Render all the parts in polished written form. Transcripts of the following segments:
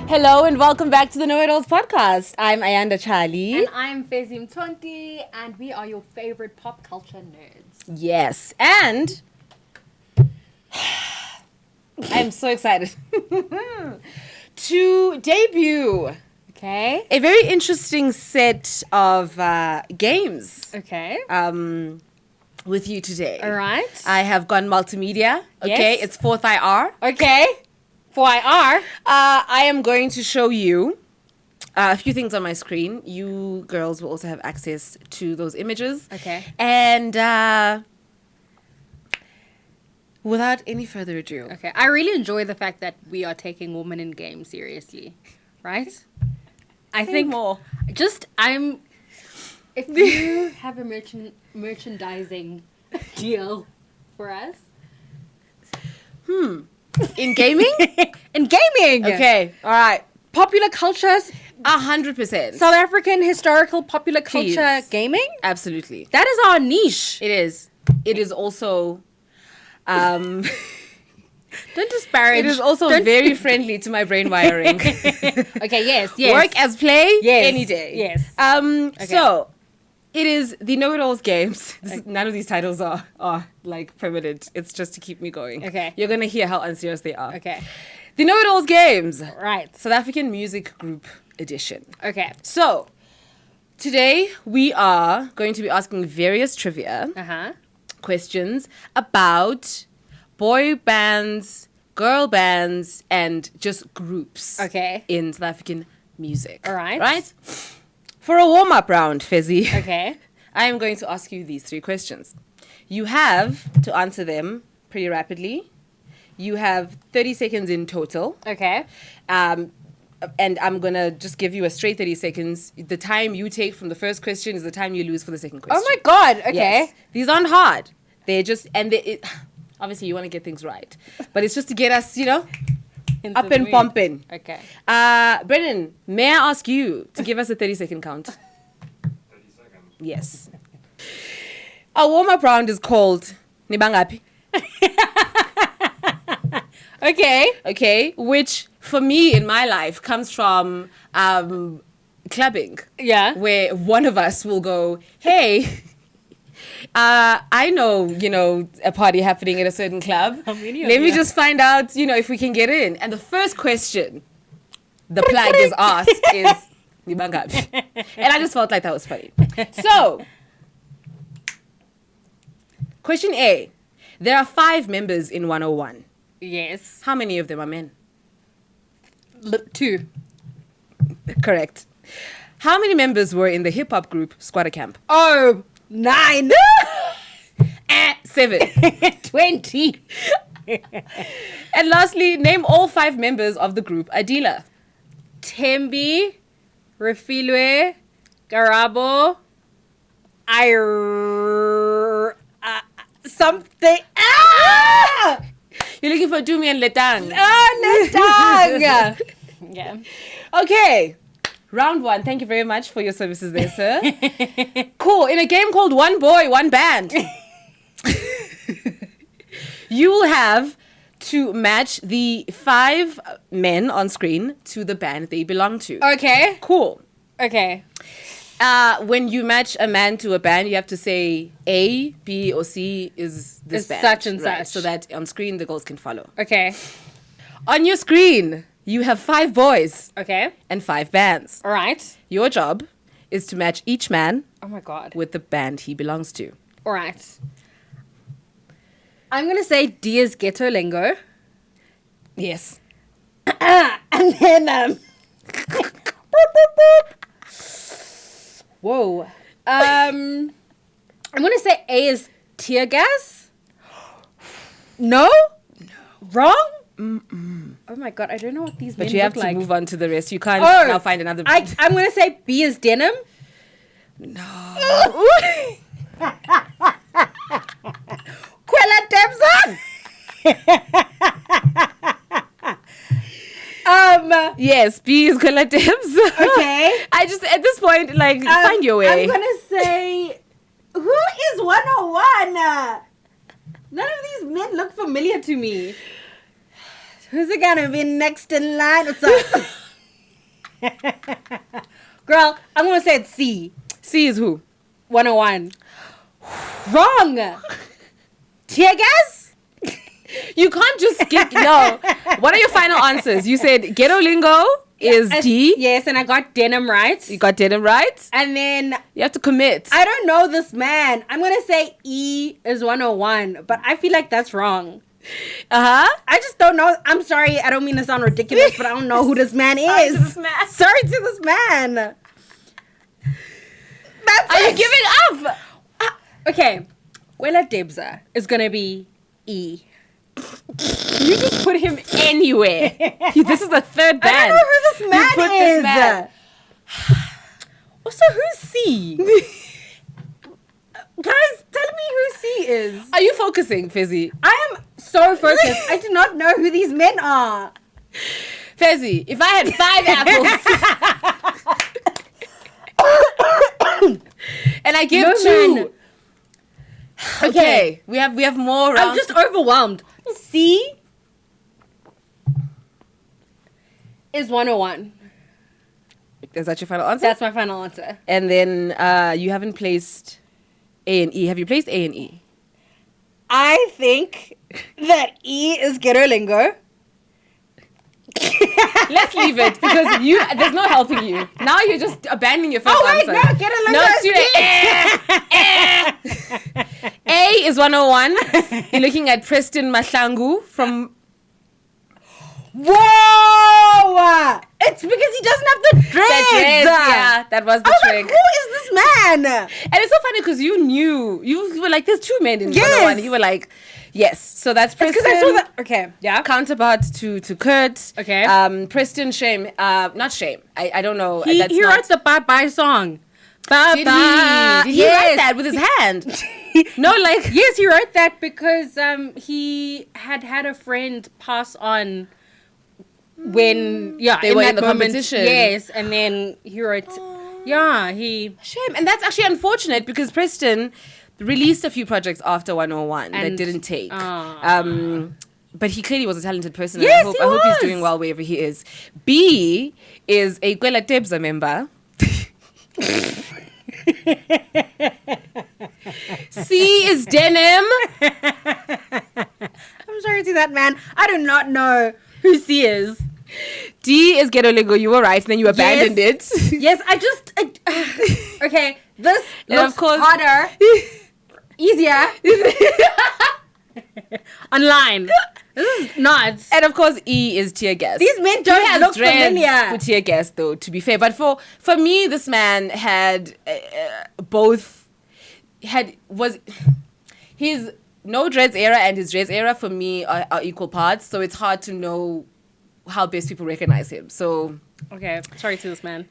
Hello and welcome back to the Know It Alls podcast. I'm Ayanda Charlie. And I'm Fezi Mtonti, and we are your favorite pop culture nerds. Yes, and I'm so excited to debut Okay. a very interesting set of games Okay. with you today. All right. I have gone multimedia. Okay, Yes. it's 4th IR. Okay. For IR. I am going to show you a few things on my screen. You girls will also have access to those images. Okay. And without any further ado. Okay. I really enjoy the fact that we are taking women in games seriously, right? I think more. If you have a merchandising deal for us. In gaming? In gaming. Okay. All right. Popular cultures, 100%. South African historical popular culture Please. gaming. Absolutely. That is our niche. It is. It is also... Don't disparage. it is also very friendly to my brain wiring. Okay, yes. Work as play Yes, any day. yes. So, it is the Know It Alls games. None of these titles are like permanent. It's just to keep me going. Okay. You're going to hear how unserious they are. Okay. The Know It Alls games. Right. South African Music Group Edition. Okay. So, today we are going to be asking various trivia Uh-huh. questions about boy bands, girl bands, and just groups Okay. in South African music. All right. Right? For a warm-up round, Fezi, Okay. I am going to ask you these 3 questions. You have to answer them pretty rapidly. You have 30 seconds in total. Okay. And I'm going to just give you a straight 30 seconds. The time you take from the first question is the time you lose for the second question. Oh my God. Okay. Yes. These aren't hard. They're just, obviously you want to get things right. But it's just to get us, Into up the and mood. pumping. Okay. Brennan, may I ask you to give us a 30-second count? 30 seconds. Yes. Our warm-up round is called Nibangapi. Okay. Okay, which for me in my life comes from clubbing, Yeah. where one of us will go, hey, I know, a party happening at a certain club. How many of Let me you? just find out, if we can get in. And the first question the plug is asked is, Nibangapi. And I just felt like that was funny. So, question A. There are 5 members in 101. Yes. How many of them are men? 2. Correct. How many members were in the hip-hop group Squatter Camp? Oh, 9. 7. 20. And lastly, name all 5 members of the group Adila. Tembi, Refilwe, Garabo, something. Ah! You're looking for Dumi and Letang. Oh, Letang. Yeah. Okay. Round 1. Thank you very much for your services there, sir. Cool. In a game called One Boy, One Band, you will have to match the 5 men on screen to the band they belong to. Okay. Cool. Okay. When you match a man to a band, you have to say A, B, or C is this Is band. such and right, such. So that on screen the girls can follow. Okay. On your screen, you have 5 boys Okay. and 5 bands. All right. Your job is to match each man Oh my God. with the band he belongs to. All right. I'm gonna say D is Ghetto Lingo, Yes. and then whoa. I'm gonna say A is tear gas. No. Wrong. Oh my God, I don't know what these But men you have look to like. move on to the rest. You can't Oh, now find another. I'm gonna say B is denim. Quella Debza. Yes, B is Kola Tips. Okay. I just, at this point, like, find your way. I'm gonna say, who is 101? these men look familiar to me? Who's it gonna be next in line? What's up? Girl, I'm gonna say it's C. C is who? 101. Wrong. Tear gas? You can't just skip. No. What are your final answers? You said ghetto lingo is D. Yes, and I got denim right. You got denim right. And then You have to commit. I don't know this man. I'm gonna say E is 101, but I feel like that's wrong. I just don't know. I'm sorry. I don't mean to sound ridiculous, but I don't know who this man is. Sorry to this man. Are you giving up? Okay. Wela Debza is gonna be E. You just put him anywhere. This is the third band. I don't know who this man put is. this man. Also, who's C? Guys, tell me who C is. Are you focusing, Fezi? I am so focused. I do not know who these men are. Fezi, if I had 5 apples and I give No, 2. man. Okay, we have more rounds. I'm just overwhelmed. C is 101. Is that your final answer? That's my final answer. And then you haven't placed A and E. Have you placed A and E? I think that E is ghetto lingo. Let's leave it because there's no helping you. Now you're just abandoning your first answer. No, ghetto lingo. No, it's A is 101. You're looking at Preston Mahlangu from... Whoa! It's because he doesn't have the dreads. Yeah, that was the trick. Like, who is this man? And it's so funny because you knew. You were like, there's 2 men in Yes. 101. You were like, yes. So that's Preston. Because I saw that. Okay, yeah. Counterpart to Kurt. Okay. Preston Shame. Not Shame. I don't know. He writes the bye-bye song. Bye-bye. Did he write that with his hand? No, like... Yes, he wrote that because he had a friend pass on when They were in the moment, competition. Yes, and then he wrote he Shame. And that's actually unfortunate because Preston released a few projects after 101 that And- didn't take. Oh. But he clearly was a talented person. Yes, and he I hope he's was. doing well wherever he is. B is a Kwela Tebza member. C is denim. I'm sorry to that man. I do not know who C is. D is ghetto lingo. You were right, and then you abandoned it. Yes, okay, this And looks of course- harder, easier online. This is not. And of course, E is tear gas. These men He don't has look dreads familiar. with tear gas, though, to be fair. But for me, this man had both. His no dreads era and his dreads era for me are equal parts. So it's hard to know how best people recognize him. So Okay, sorry to this man.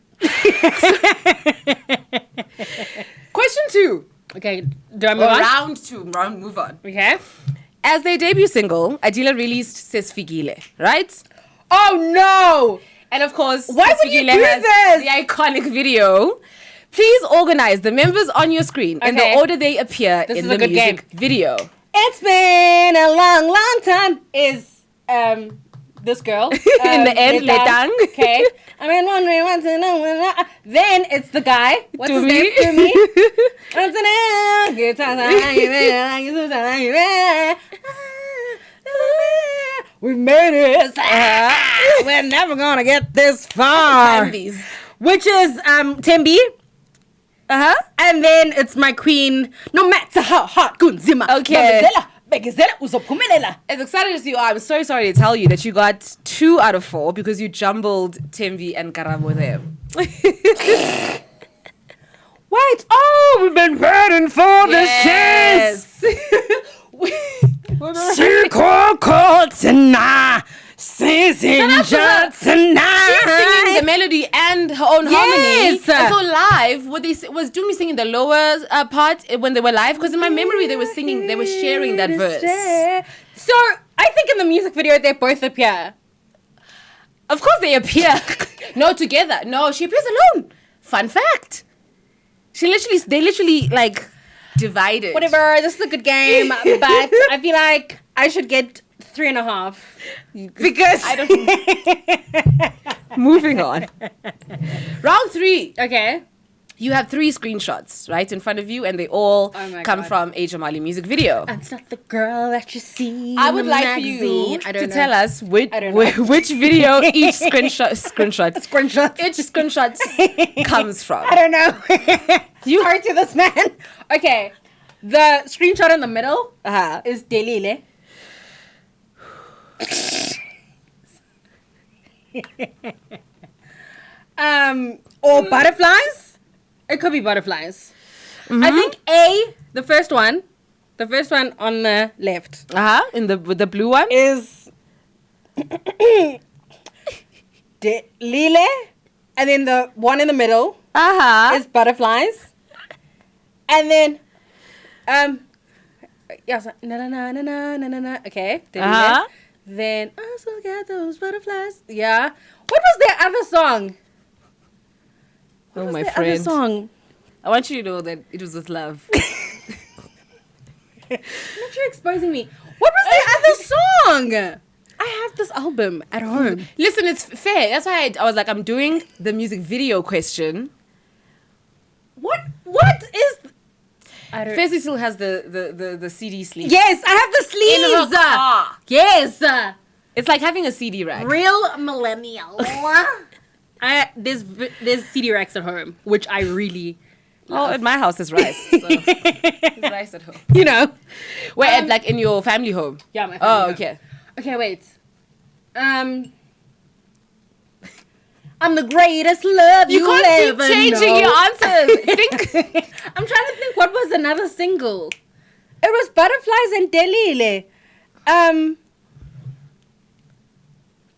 question 2. Okay, do I move on? Round 2. Move on. Okay. As their debut single, Adila released Sesfikile, right? Oh no! And of course, Why would you Sesfikile do has this? the iconic video. Please organize the members on your screen in the Okay. order they appear This in is the a good music game. video. It's been a long, long time. Is this girl In the end, Letang. Okay. I mean, wondering want to know when then it's the guy. What's his To name? me. To me. Want to know? Good times, we made it. We're never gonna get this far. Tandies. Which is Tembi. And then it's my queen. No matter how hard Gunzima. Okay. Begizela uzophumelela. As excited as you are, I'm so sorry to tell you that you got 2 out of 4 because you jumbled Temvi and Karabo there. Wait, oh, we've been waiting for this chance. She's singing the melody and her own harmony. Yes. And so live, what they was Dumi singing the lower part when they were live? Because in my memory, they were sharing that verse. So I think in the music video they both appear. Of course they appear. No, together. No, she appears alone. Fun fact. They literally like divided. Whatever, this is a good game, but I feel like I should get 3.5 because I don't. Moving on. Round 3. Okay. You have 3 screenshots right in front of you, and they all Oh my come God. from A. Jamali music video. I'm not the girl that you see. I in would the like magazine. for I you don't to know. tell us which I don't know. which video each screenshot Screenshot comes from. I don't know. You heard to this man. Okay. The screenshot in the middle is Delile. Or butterflies. It could be butterflies. I think the first one on the left In with the blue one. is Delile, and then the one in the middle is butterflies, and then yes, na na na na na na na na. Okay, Delile. Then I still get those butterflies. Yeah. What was their other song? What Oh, was my their friend. other song? I want you to know that it was with love. Not you exposing me. What was their other song? I have this album at home. Listen, it's fair. That's why I was like, I'm doing the music video question. What is? I don't. Fezi still has the CD sleeve. Yes, I have the In her sleeves. car. Yes. It's like having a CD rack. Real millennial. There's CD racks at home, which I really Oh, at my house there's rice. So there's rice at home. you know. Where, like in your family home? Yeah, my family Oh, home. okay. Okay, wait. I'm the greatest love You you'll can't keep ever changing know. your answers. Think. I'm trying to think what was another single. It was Butterflies and Delile.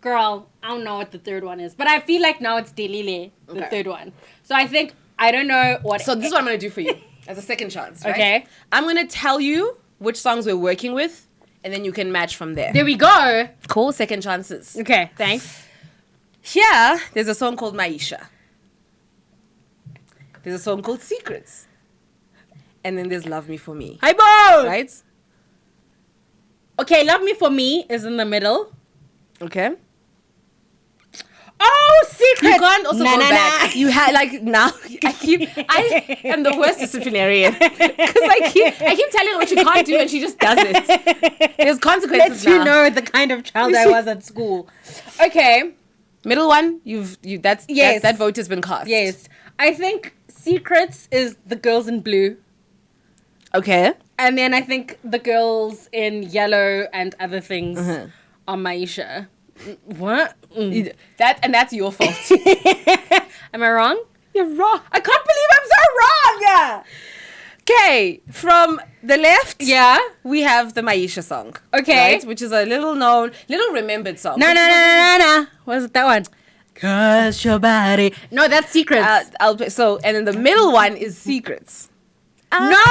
Girl, I don't know what the third one is, but I feel like now it's Delile, the Okay. third one. So I think I don't know what. So this is what I'm gonna do for you as a second chance. Right? Okay. I'm gonna tell you which songs we're working with, and then you can match from there. There we go. Cool. Second chances. Okay, thanks. Here, there's a song called Maisha. There's a song called Secrets. And then there's Love Me For Me. Hi, Bo. Right? Okay, Love Me For Me is in the middle. Okay. Oh, Secrets. You can't also go back. You had like now. I am the worst disciplinarian because I keep telling her what she can't do and she just does it. There's consequences Let you now. know the kind of child I was at school. Okay. Middle one, Yes. that vote has been cast. Yes. I think Secrets is the girls in blue. Okay. And then I think the girls in yellow and other things are Maisha. What? That's your fault. Am I wrong? You're wrong. I can't believe I'm so wrong! Okay, from the left, Yeah. we have the Maisha song. Okay. Right? Which is a little known, little remembered song. No. What's that one? Cause your body. No, that's Secrets. And then the middle one is Secrets. No!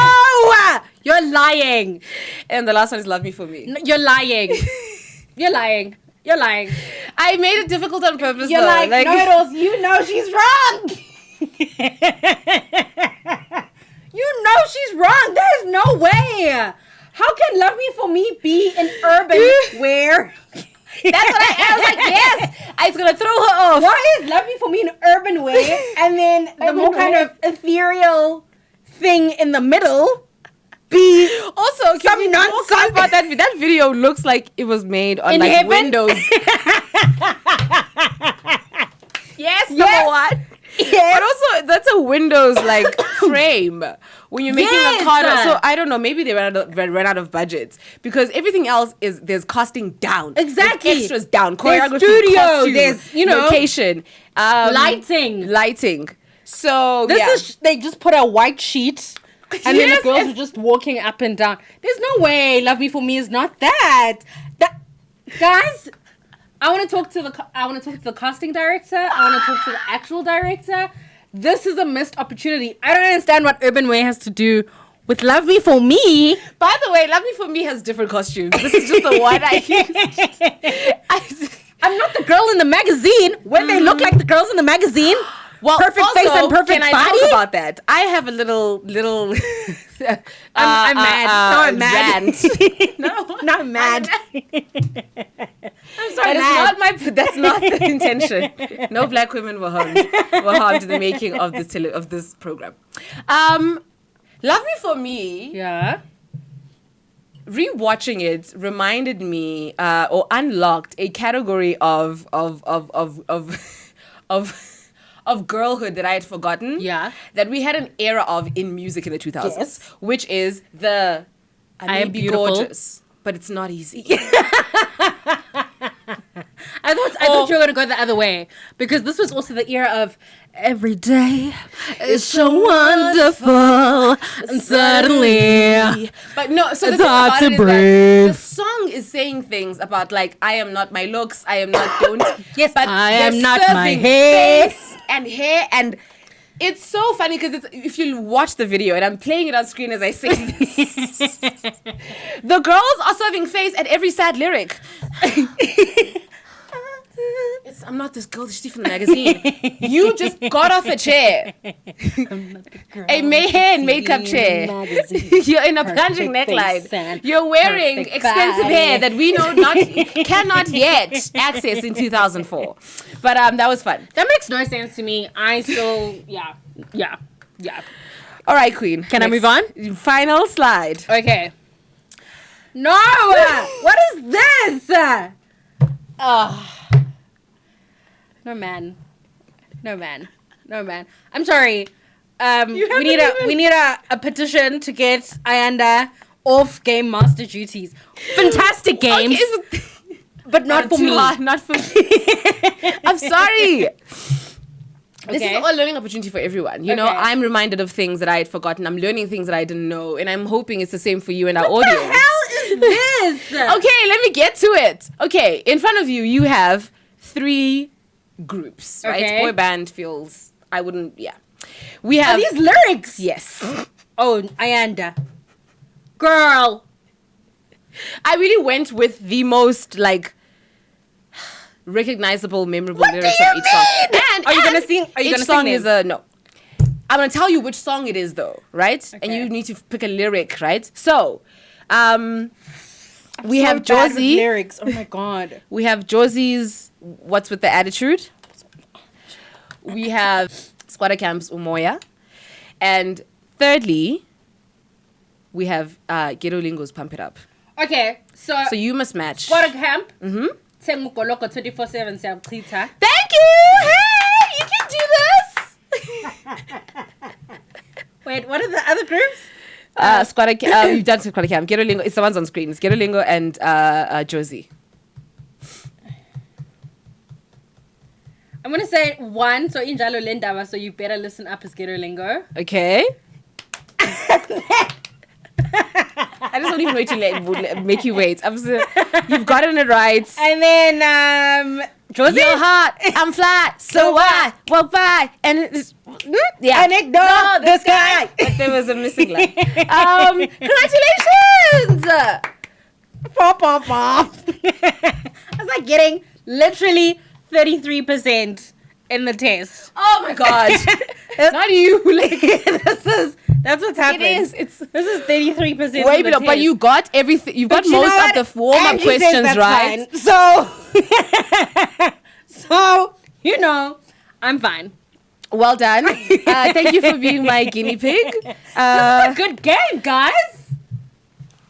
You're lying. And the last one is Love Me For Me. No, you're lying. You're lying. You're lying. I made it difficult on purpose. You're though. like, Noodles, you know she's wrong. You know she's wrong. There's no way. How can Love Me For Me be an urban wear? That's what I was like, yes. I was going to throw her off. Why is Love Me For Me an urban way? And then the more kind of ethereal thing in the middle be Also, can we talk nonsense about that? That video looks like it was made on In like heaven? Windows. Yes, number Yes. one. Yes. But also, that's a Windows like frame when you're making Yes. a card. So I don't know. Maybe they ran out of budgets because everything else there's costing down. Exactly. There's extras down. There's Choreography, studio, costume, there's, location, lighting. So They just put a white sheet and then Yes, the girls and- are just walking up and down. There's no way Love Me For Me is not that. Guys, I want to talk to the casting director. I want to talk to the actual director. This is a missed opportunity. I don't understand what Urban Way has to do with Love Me For Me. By the way, Love Me For Me has different costumes. This is just the one I used. I'm not the girl in the magazine. When they look like the girls in the magazine. Well, perfect also, face and perfect can I body. talk about that? I have a little I'm mad. No, I'm mad. Rant. No, I'm mad. I'm sorry, That's not the intention. No black women were harmed in the making of this program. Lovely for me. Yeah. Rewatching it reminded me or unlocked a category of girlhood that I had forgotten. Yeah. That we had an era of in music in the 2000s, Yes. which is the I am beautiful. gorgeous, but it's not easy. I thought you were gonna go the other way, because this was also the era of every day is so wonderful and suddenly. But no, so It's the thing hard about to it is that breathe. the song is saying things about like I am not my looks, I am not don't. Yes, but I they're am not my serving hair. face and hair, and it's so funny because if you watch the video, and I'm playing it on screen as I sing this, the girls are serving face at every sad lyric. I'm not this girl that you see from the magazine. You just got off a chair. A hair and makeup chair. You're in a plunging neckline. You're wearing expensive hair that we know cannot yet access in 2004. But that was fun. That makes no sense to me. I still, yeah. All right, Queen. Can I move on? Final slide. Okay. No! What is this? No man. I'm sorry. We need a petition to get Ayanda off Game Master duties. Fantastic games, Okay, but not for me. Not for me. I'm sorry. This Okay. is a learning opportunity for everyone. You know, Okay. I'm reminded of things that I had forgotten. I'm learning things that I didn't know. And I'm hoping it's the same for you and our audience. What the hell is this? Okay, let me get to it. Okay, in front of you, you have 3 groups, right? Okay. Boy band feels, I wouldn't, yeah. We have... Are these lyrics? Yes. Oh, Ayanda. Girl. I really went with the most, like, recognizable, memorable What lyrics do of you each song. mean? And Are you gonna sing? Are you each gonna song sing is no. I'm gonna tell you which song it is, though, right? And Okay. you need to pick a lyric, right? So, we So have bad with Josie. lyrics. Oh my god. We have Josie's "What's with the Attitude." We have Squatter Camp's "Umoya," and thirdly, we have Ghetto Lingo's "Pump It Up." Okay, so you must match. Squatter Camp. Mm-hmm. Tengugoloko 24/7 siyachitha. Thank you. Hey, you can do this. Wait, what are the other groups? Squatter Camp. You've done Squatter Camp. Ghetto Lingo. It's the ones on screen. It's Ghetto Lingo and Josie. I'm gonna say 1, so injalo lendaba, so you better listen up as Ghetto Lingo. Okay. I just don't even wait to make you wait. You've gotten it right. And then Josie. You're hot, I'm flat, so I walk by and it's yeah. And ignore the sky. But there was a missing line. Congratulations! Pop. I was like getting literally 33% in the test. Oh my god! Not you. That's what's happening. This is 33%. way below. But you got everything. You got most of the warm-up Angie says questions that's right. fine. So you know, I'm fine. Well done. Thank you for being my guinea pig. This is a good game, guys.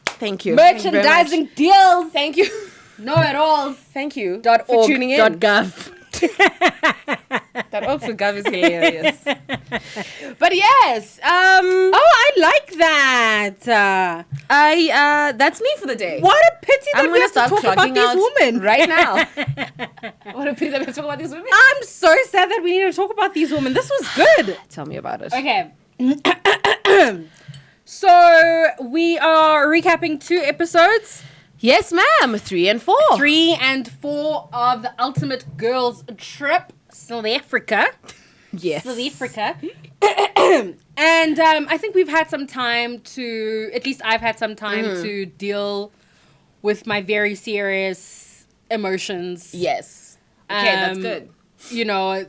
Thank you. Thank you very much. Merchandising deals. Thank you. No at all. Thank you .org, for tuning in. .gov. That org for gov is hilarious. But yes, Oh, I like that. that's me for the day. What a pity that I'm we gonna have to start talk about clocking these out women right now. What a pity that we have to talk about these women. I'm so sad that we need to talk about these women. This was good. Tell me about it. Okay. So we are recapping 2 episodes. Yes, ma'am. 3 and 4. 3 and 4 of the Ultimate Girls Trip, South Africa. Yes. South Africa. And I think we've had some time to, at least I've had some time to deal with my very serious emotions. Yes. Okay, that's good. You know,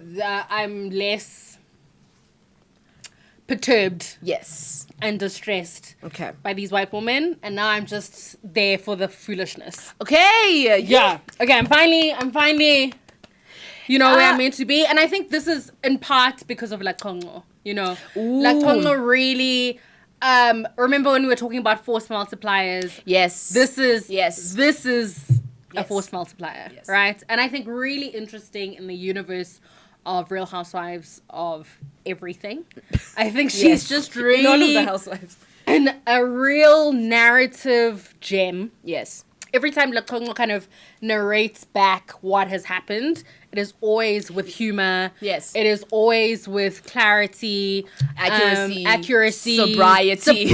I'm less perturbed Yes. and distressed Okay. by these white women, and now I'm just there for the foolishness. Okay. Yeah. Okay, I'm finally where I'm meant to be. And I think this is in part because of Lakongo, Lakongo really remember when we were talking about force multipliers? Yes. This is a Yes. force multiplier, Yes. right? And I think really interesting in the universe of Real Housewives of everything. I think she's just really in all of the housewives. a real narrative gem. Yes. Every time Lakongo kind of narrates back what has happened, it is always with humor. Yes. It is always with clarity, accuracy, sobriety,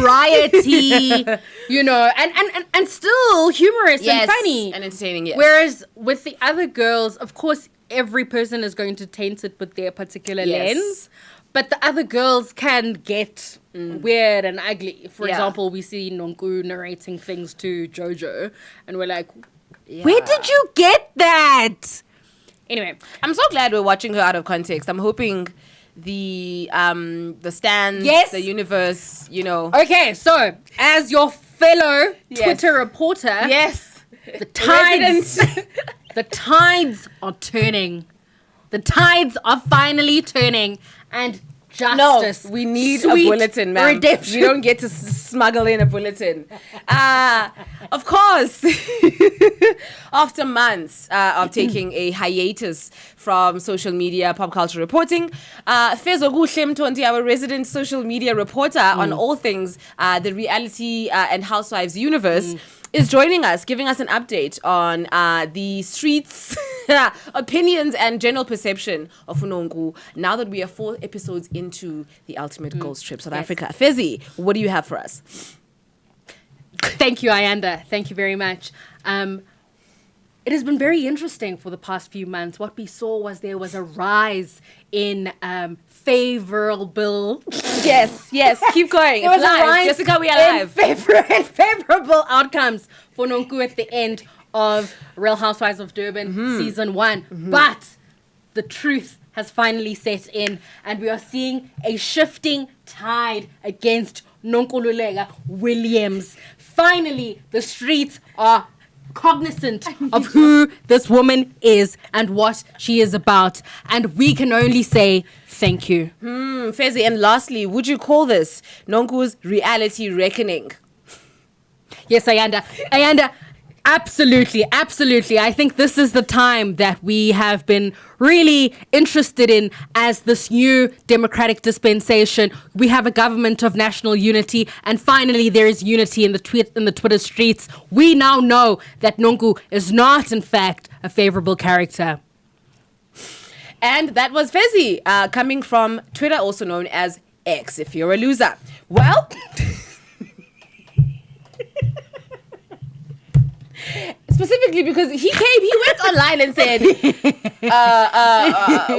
and still humorous and funny and entertaining. Yes. Whereas with the other girls, of course, every person is going to taint it with their particular lens. But the other girls can get weird and ugly. For example, we see Nonku narrating things to Jojo, and we're like, where did you get that? Anyway, I'm so glad we're watching her out of context. I'm hoping the stands, the universe, Okay, so as your fellow Twitter reporter, the tides are turning. The tides are finally turning, and justice. No, we need a bulletin, man. Redemption. We don't get to smuggle in a bulletin. Of course, after months of taking a hiatus from social media, pop culture reporting, Fezi Mtondi, our resident social media reporter on all things the reality and housewives universe, is joining us, giving us an update on the streets, opinions, and general perception of Nonku now that we are 4 episodes into the ultimate girls trip, South Africa. Fezi, what do you have for us? Thank you, Ayanda. Thank you very much. It has been very interesting for the past few months. What we saw there was a rise in favorable. Yes, keep going. There was a rise Jessica, we are live. Favorable outcomes for Nonku at the end of Real Housewives of Durban season 1. But the truth has finally set in, and we are seeing a shifting tide against Nonkululeka Williams. Finally, the streets are cognizant of who this woman is and what she is about, and we can only say thank you. Fezi, and lastly, would you call this Nonku's reality reckoning? Yes, Ayanda, absolutely. I think this is the time that we have been really interested in as this new democratic dispensation. We have a government of national unity, and finally there is unity in the Twitter streets. We now know that Nonku is not, in fact, a favorable character. And that was Fezi, coming from Twitter, also known as X, if you're a loser. Well... Specifically because he went online and said,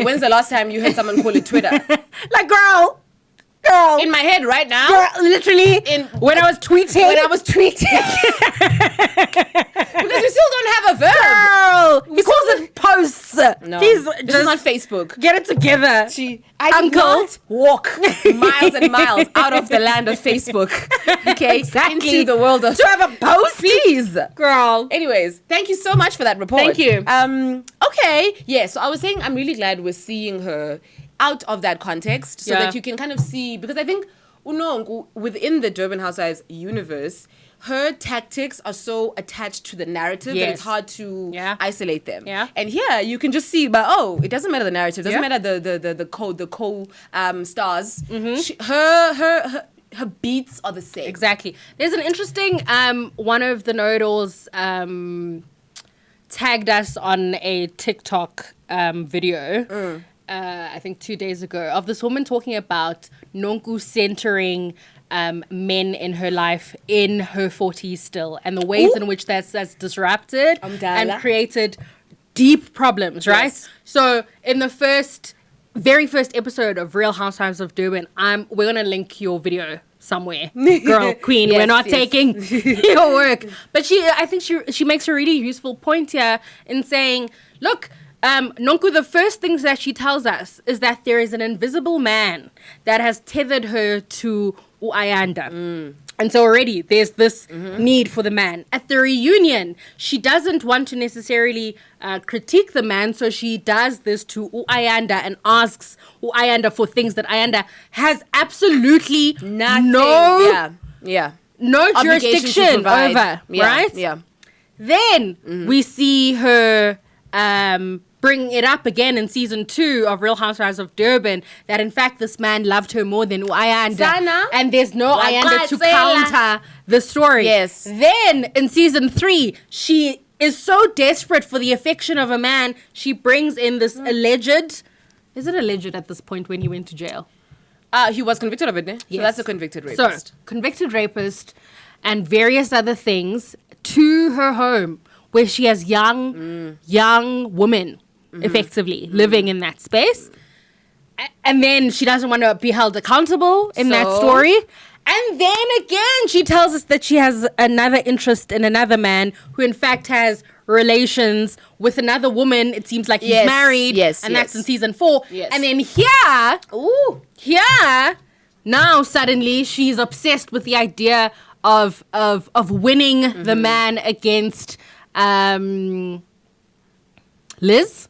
when's the last time you heard someone call it Twitter? Like, girl. In my head right now. Girl, literally. When I was tweeting. Because you still don't have a verb. Girl. He calls it posts. No, Please, this is not Facebook. Get it together. I did not walk miles and miles out of the land of Facebook. Okay, Exactly. into the world of... To have a post? Please. Girl. Anyways, thank you so much for that report. Thank you. Okay, yeah, so I was saying I'm really glad we're seeing her out of that context so that you can kind of see, because I think Nonku, within the Durban Housewives universe, her tactics are so attached to the narrative that it's hard to isolate them. Yeah. And here you can just see, but it doesn't matter the narrative, doesn't matter the stars. Her beats are the same. Exactly. There's an interesting one of the know-it-alls tagged us on a TikTok video. I think 2 days ago, of this woman talking about Nonku centering men in her life in her 40s still, and the ways in which that's disrupted and created deep problems, right? Yes. So in the very first episode of Real Housewives of Durban, we're going to link your video somewhere. Girl, queen, we're not taking your work. But I think she makes a really useful point here in saying, look, Nonku, the first things that she tells us is that there is an invisible man that has tethered her to Ayanda. And so already there's this need for the man. At the reunion, she doesn't want to necessarily critique the man, so she does this to Ayanda and asks Ayanda for things that Ayanda has absolutely no jurisdiction over, right? Yeah. Then we see her bring it up again in season 2 of Real Housewives of Durban that in fact this man loved her more than Ayanda, and there's no Ayanda to counter the story. Yes. Then in season 3, she is so desperate for the affection of a man, she brings in this alleged. Is it alleged at this point when he went to jail? He was convicted of it, ne? Yes. So that's a convicted rapist. So, convicted rapist and various other things to her home where she has young women effectively living in that space. And then she doesn't want to be held accountable in that story. And then again, she tells us that she has another interest in another man who in fact has relations with another woman. It seems like he's married. And that's in season 4. And then here, now suddenly she's obsessed with the idea of winning the man against Liz.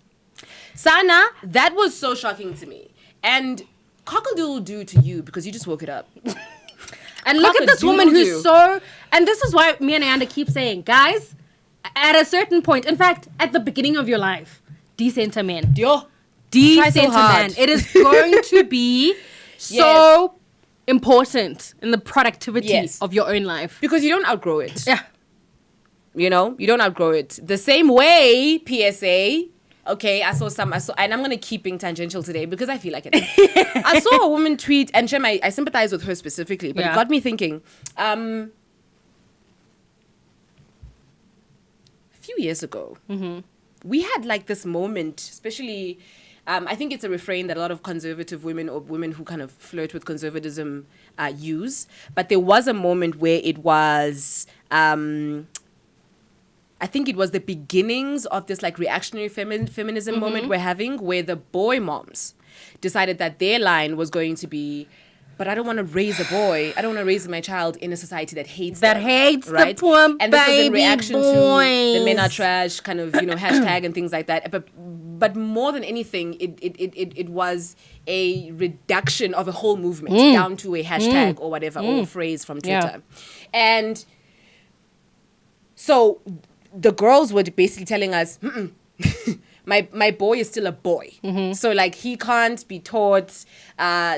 Sana, that was so shocking to me. And cockle-doodle-doo to you because you just woke it up. And look at this woman who's so... And this is why me and Ayanda keep saying, guys, at a certain point, in fact, at the beginning of your life, decenter men. Decenter man. It is going to be so important in the productivity of your own life. Because you don't outgrow it. Yeah. You know, you don't outgrow it. The same way, PSA... Okay, I saw, and I'm going to keep being tangential today because I feel like it. I saw a woman tweet, and Shem, I sympathize with her specifically, but it got me thinking. A few years ago, we had like this moment, especially, I think it's a refrain that a lot of conservative women or women who kind of flirt with conservatism use, but there was a moment where it was... I think it was the beginnings of this like reactionary feminism moment we're having, where the boy moms decided that their line was going to be, but I don't want to raise a boy. I don't want to raise my child in a society that hates them, right? The poor and this was in reaction boys. to the men are trash kind of, hashtag and things like that. But more than anything, it was a reduction of a whole movement down to a hashtag or whatever, or a phrase from Twitter. And so... the girls were basically telling us, my boy is still a boy. So, like, he can't be taught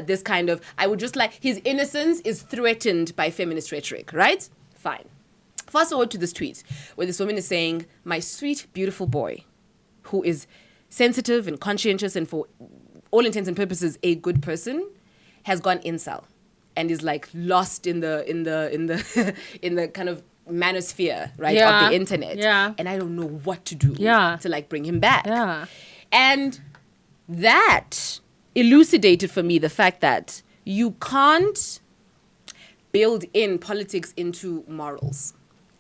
this kind of... I would just like... His innocence is threatened by feminist rhetoric, right? Fine. Fast forward to this tweet where this woman is saying, my sweet, beautiful boy, who is sensitive and conscientious and for all intents and purposes a good person, has gone incel and is, like, lost in the in the kind of manosphere, right, of the internet. And I don't know what to do to like bring him back. And that elucidated for me the fact that you can't build in politics into morals.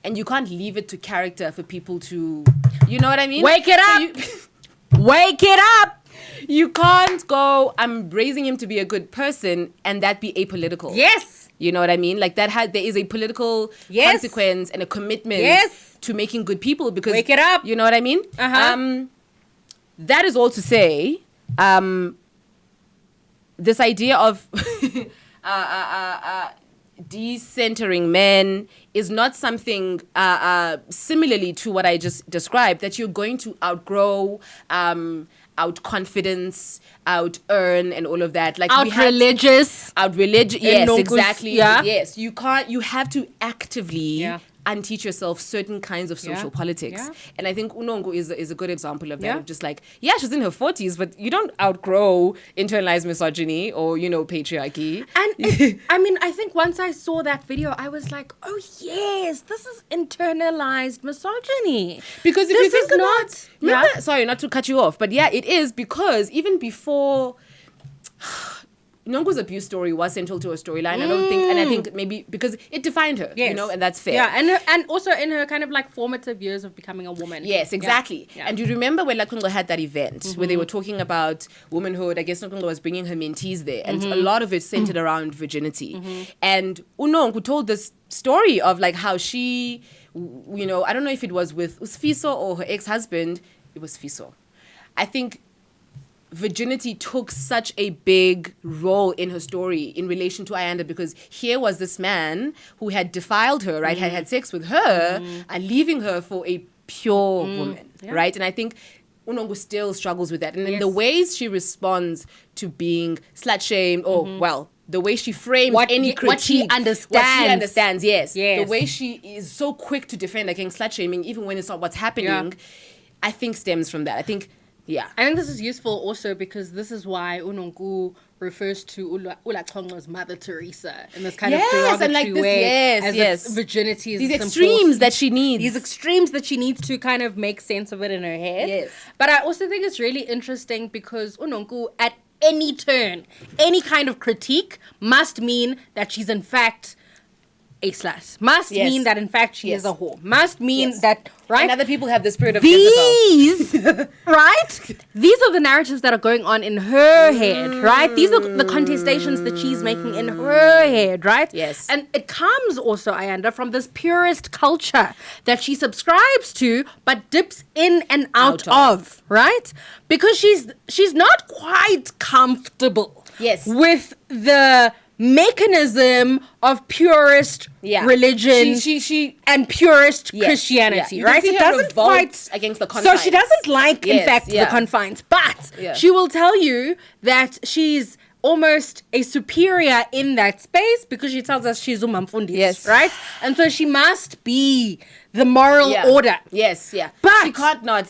And you can't leave it to character for people to, you know what I mean? Wake it up! Wake it up! You can't go, I'm raising him to be a good person and that be apolitical. Yes! You know what I mean? Like there is a political consequence and a commitment to making good people because... Wake it up. You know what I mean? That is all to say, this idea of decentering men is not something similarly to what I just described, that you're going to outgrow, out-confidence, out-earn, and all of that. Like out-religious. Out-religious, yes, Nonku's, exactly. Yes, you have to actively unteach yourself certain kinds of social politics. And I think Nonku is a good example of that. Of just like, she's in her 40s, but you don't outgrow internalized misogyny or, patriarchy. And I mean, I think once I saw that video, I was like, oh yes, this is internalized misogyny. Because if you think about... Sorry, not to cut you off, but it is because even before... Nonku's abuse story was central to her storyline. I think maybe because it defined her, Yes. you know, and that's fair. Yeah, and also in her kind of like formative years of becoming a woman. Yes, exactly. Yeah. And you remember when Lakungo had that event where they were talking about womanhood. I guess Lakungo was bringing her mentees there, and a lot of it centered around virginity. And Unonku told this story of like how she, you know, I don't know if it was with Usfiso or her ex-husband. It was Fiso. I think virginity took such a big role in her story in relation to Ayanda, because here was this man who had defiled her, right, had sex with her, and leaving her for a pure woman, right? And I think Unongu still struggles with that. And then the ways she responds to being slut-shamed, or, well, the way she frames any critique. What she understands. Yes. The way she is so quick to defend against slut-shaming, even when it's not what's happening, I think stems from that. I think this is useful also because this is why Unonku refers to Ula Chongo's Mother Teresa in this kind of derogatory way. As if virginity is these extremes that she needs. These extremes that she needs to kind of make sense of it in her head. Yes. But I also think it's really interesting because Unonku, at any turn, any kind of critique must mean that she's in fact a slut. Must mean that in fact she is a whore. Must mean that, right? And other people have the spirit of these, right? These are the narratives that are going on in her head, right? These are the contestations that she's making in her head, right? Yes. And it comes also, Ayanda, from this purist culture that she subscribes to but dips in and out of, right? Because she's not quite comfortable with the mechanism of purist religion she and purist Christianity, right? It doesn't quite against the confines. So she doesn't like, in fact, the confines, but she will tell you that she's almost a superior in that space because she tells us she's umamfundis, right? And so she must be the moral order. Yes, But she can't not,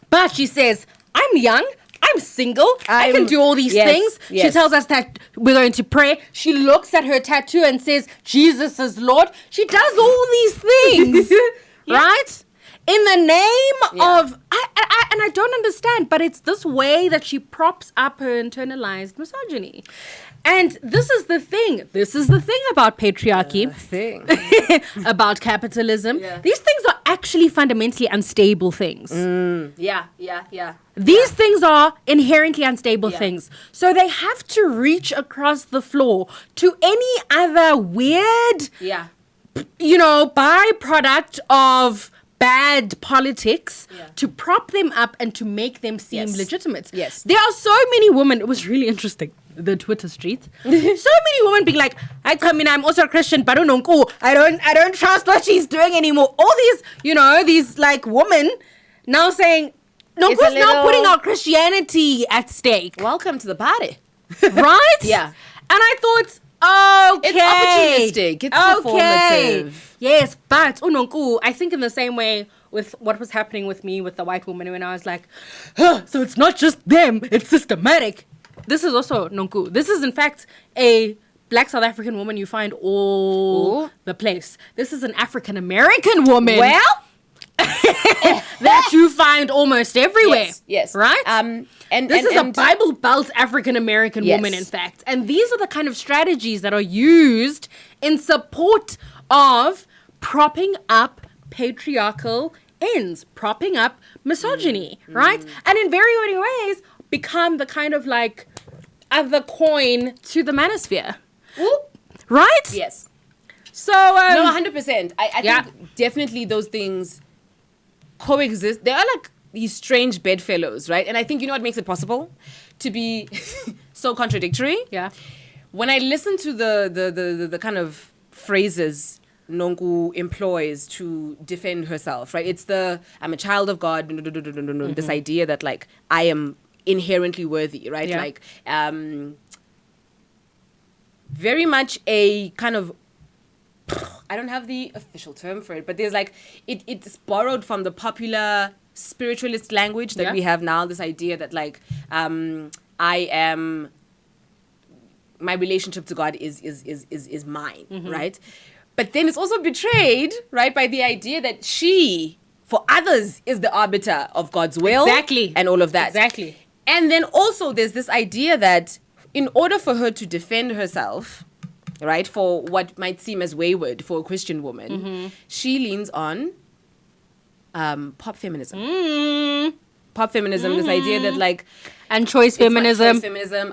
But she says, I'm young, I'm single, I can do all these things. She tells us that we're going to pray. She looks at her tattoo and says, Jesus is Lord. She does all these things, right? In the name of, and I don't understand, but it's this way that she props up her internalized misogyny. And this is the thing. This is the thing about patriarchy, about capitalism. These things are actually fundamentally unstable things. These things are inherently unstable things. So they have to reach across the floor to any other weird, byproduct of bad politics to prop them up and to make them seem legitimate. There are so many women. It was really interesting. The Twitter street. So many women being like, I come in, I'm also a Christian, but I don't trust what she's doing anymore. All these, these like women now saying, Nonku's now putting our Christianity at stake. Welcome to the party. Right? And I thought, okay. It's opportunistic. It's performative. Yes, but Nonku, I think in the same way with what was happening with me with the white woman when I was like, so it's not just them, it's systematic. This is also Nonku. This is in fact a Black South African woman you find all the place. This is an African American woman. Well, that you find almost everywhere. Yes. Right? And this is a Bible Belt African American woman, in fact. And these are the kind of strategies that are used in support of propping up patriarchal ends, propping up misogyny, right? And in very many ways become the kind of like other coin to the manosphere. Right? Yes. So, no, 100%. I think definitely those things coexist. They are like these strange bedfellows, right? And I think, you know what makes it possible to be so contradictory? Yeah. When I listen to the kind of phrases Nonku employs to defend herself, right? It's I'm a child of God, this idea that like I am inherently worthy, right? Like very much a kind of, I don't have the official term for it, but there's like it's borrowed from the popular spiritualist language that we have now, this idea that like I am, my relationship to God is mine, right? But then it's also betrayed, right, by the idea that she, for others, is the arbiter of God's will. Exactly. And all of that. Exactly. And then also there's this idea that in order for her to defend herself, right, for what might seem as wayward for a Christian woman, she leans on pop feminism. Pop feminism, this idea that like, and choice feminism. Choice feminism.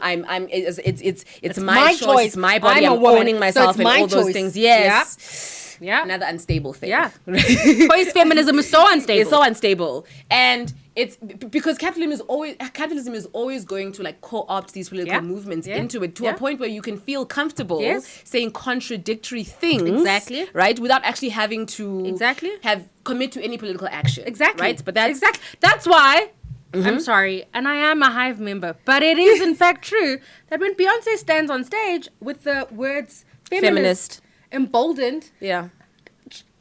It's my choice. It's my body. I'm owning myself so and all those choice. things. Yes. Yeah. Another unstable thing. Yeah. Choice feminism is so unstable. It's so unstable, and it's because capitalism is always going to like co-opt these political movements into it to a point where you can feel comfortable saying contradictory things, right, without actually having to have commit to any political action, right? But that's why. I'm sorry, and I am a Hive member, but it is in fact true that when Beyonce stands on stage with the words feminist. Emboldened. Yeah.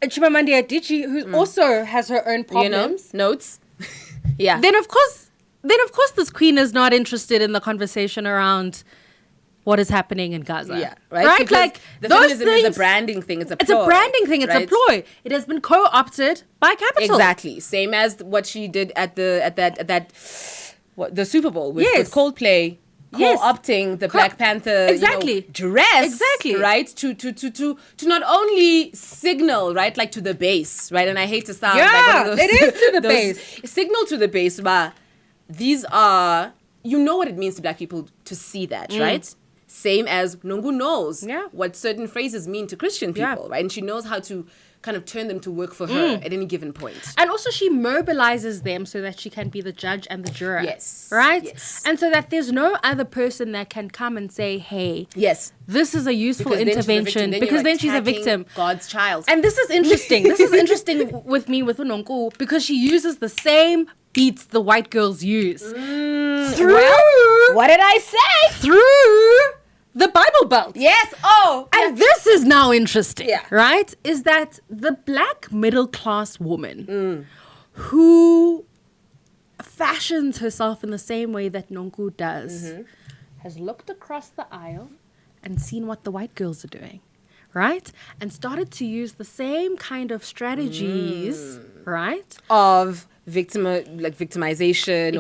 Chimamanda Adichie, who also has her own problems. Notes. Yeah. Then of course this queen is not interested in the conversation around what is happening in Gaza. Yeah. Right? Because like the feminism is a branding thing. It's a branding thing. It's a ploy. It has been co-opted by capital. Exactly. Same as what she did at the Super Bowl with Coldplay. Co-opting the Black Panther dress, right? To not only signal, right, like to the base, right? And I hate to sound like one of those, it is to the base. Signal to the base, but these are, you know what it means to Black people to see that, right? Same as Nonku knows what certain phrases mean to Christian people, right? And she knows how to kind of turn them to work for her at any given point. And also she mobilizes them so that she can be the judge and the juror. Yes. Right? Yes. And so that there's no other person that can come and say, hey, this is a useful intervention. Because then she's a victim. God's child. And this is interesting. This is interesting with Nonku, because she uses the same beats the white girls use. What did I say? Through the Bible Belt. Yes. And this is now interesting, right? Is that the Black middle class woman who fashions herself in the same way that Nonku does has looked across the aisle and seen what the white girls are doing, right? And started to use the same kind of strategies, right? Of victimization.